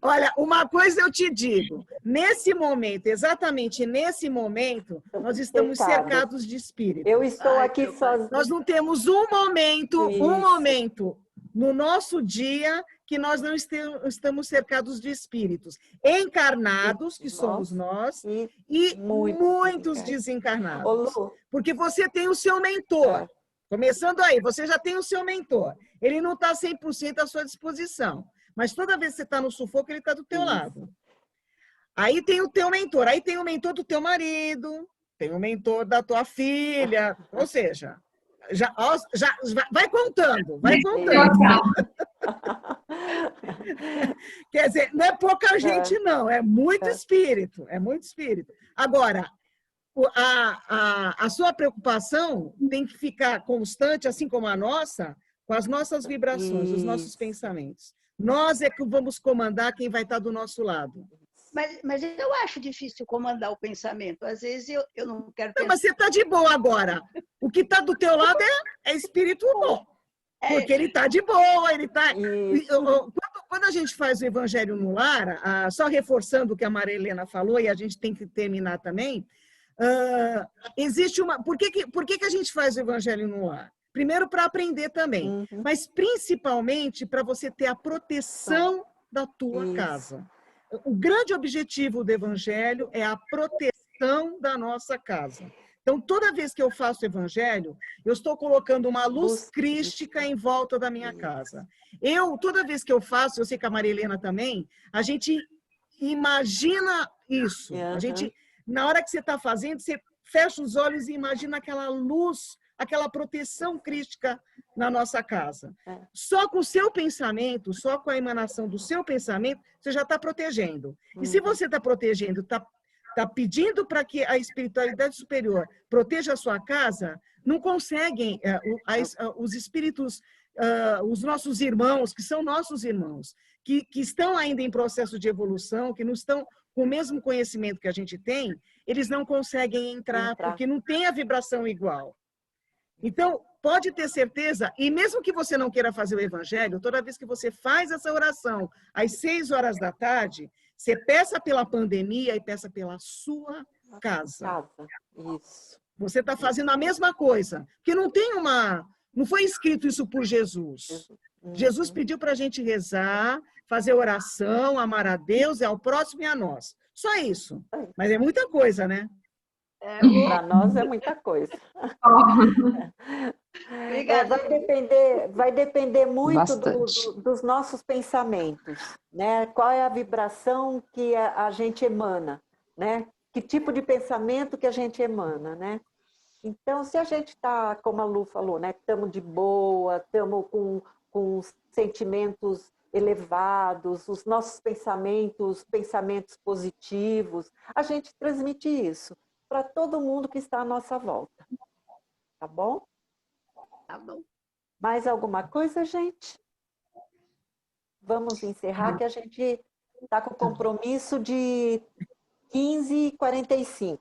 Olha, uma coisa eu te digo. Nesse momento, exatamente nesse momento, nós estamos cercados de espíritos. Eu estou aqui sozinha. Nós não temos um momento no nosso dia que nós não estamos cercados de espíritos encarnados, que somos nós, e muitos desencarnados. Porque você tem o seu mentor. Começando aí, você já tem o seu mentor. Ele não está 100% à sua disposição. Mas toda vez que você está no sufoco, ele está do teu lado. Aí tem o teu mentor. Aí tem o mentor do teu marido, tem o mentor da tua filha. Ou seja, já vai contando, vai contando. Quer dizer, não é pouca gente, não. É muito espírito. É muito espírito. Agora, a sua preocupação tem que ficar constante, assim como a nossa, com as nossas vibrações, os nossos pensamentos. Nós é que vamos comandar quem vai estar do nosso lado. Mas eu acho difícil comandar o pensamento. Às vezes eu não quero pensar. Não, mas você está de boa agora. O que está do teu lado é espírito bom. Porque ele está de boa, ele está... Quando a gente faz o Evangelho no Lar, só reforçando o que a Maria Helena falou, e a gente tem que terminar também, existe uma... Por que a gente faz o Evangelho no Lar? Primeiro, para aprender também, mas principalmente para você ter a proteção da tua casa. O grande objetivo do Evangelho é a proteção da nossa casa. Então, toda vez que eu faço o Evangelho, eu estou colocando uma luz crística em volta da minha casa. Toda vez que eu faço, eu sei que a Maria Helena também, a gente imagina isso. A gente, na hora que você está fazendo, você fecha os olhos e imagina aquela luz, aquela proteção crística na nossa casa. Só com o seu pensamento, só com a emanação do seu pensamento, você já está protegendo. E se você está protegendo, está pedindo para que a espiritualidade superior proteja a sua casa, não conseguem, os espíritos, os nossos irmãos, que são nossos irmãos, que estão ainda em processo de evolução, que não estão com o mesmo conhecimento que a gente tem, eles não conseguem entrar. Porque não tem a vibração igual. Então, pode ter certeza, e mesmo que você não queira fazer o Evangelho, toda vez que você faz essa oração às 6 horas da tarde, você peça pela pandemia e peça pela sua casa. Isso. Você está fazendo a mesma coisa. Porque não foi escrito isso por Jesus. Jesus pediu para a gente rezar, fazer oração, amar a Deus, ao próximo e a nós. Só isso. Mas é muita coisa, né? Para nós é muita coisa. Vai depender muito dos nossos pensamentos, né? Qual é a vibração que a gente emana, né? Que tipo de pensamento que a gente emana, né? Então, se a gente está, como a Lu falou, né? Estamos de boa, estamos com sentimentos elevados, os nossos pensamentos positivos, a gente transmite isso para todo mundo que está à nossa volta. Tá bom? Tá bom. Mais alguma coisa, gente? Vamos encerrar, que a gente está com o compromisso de 15h45.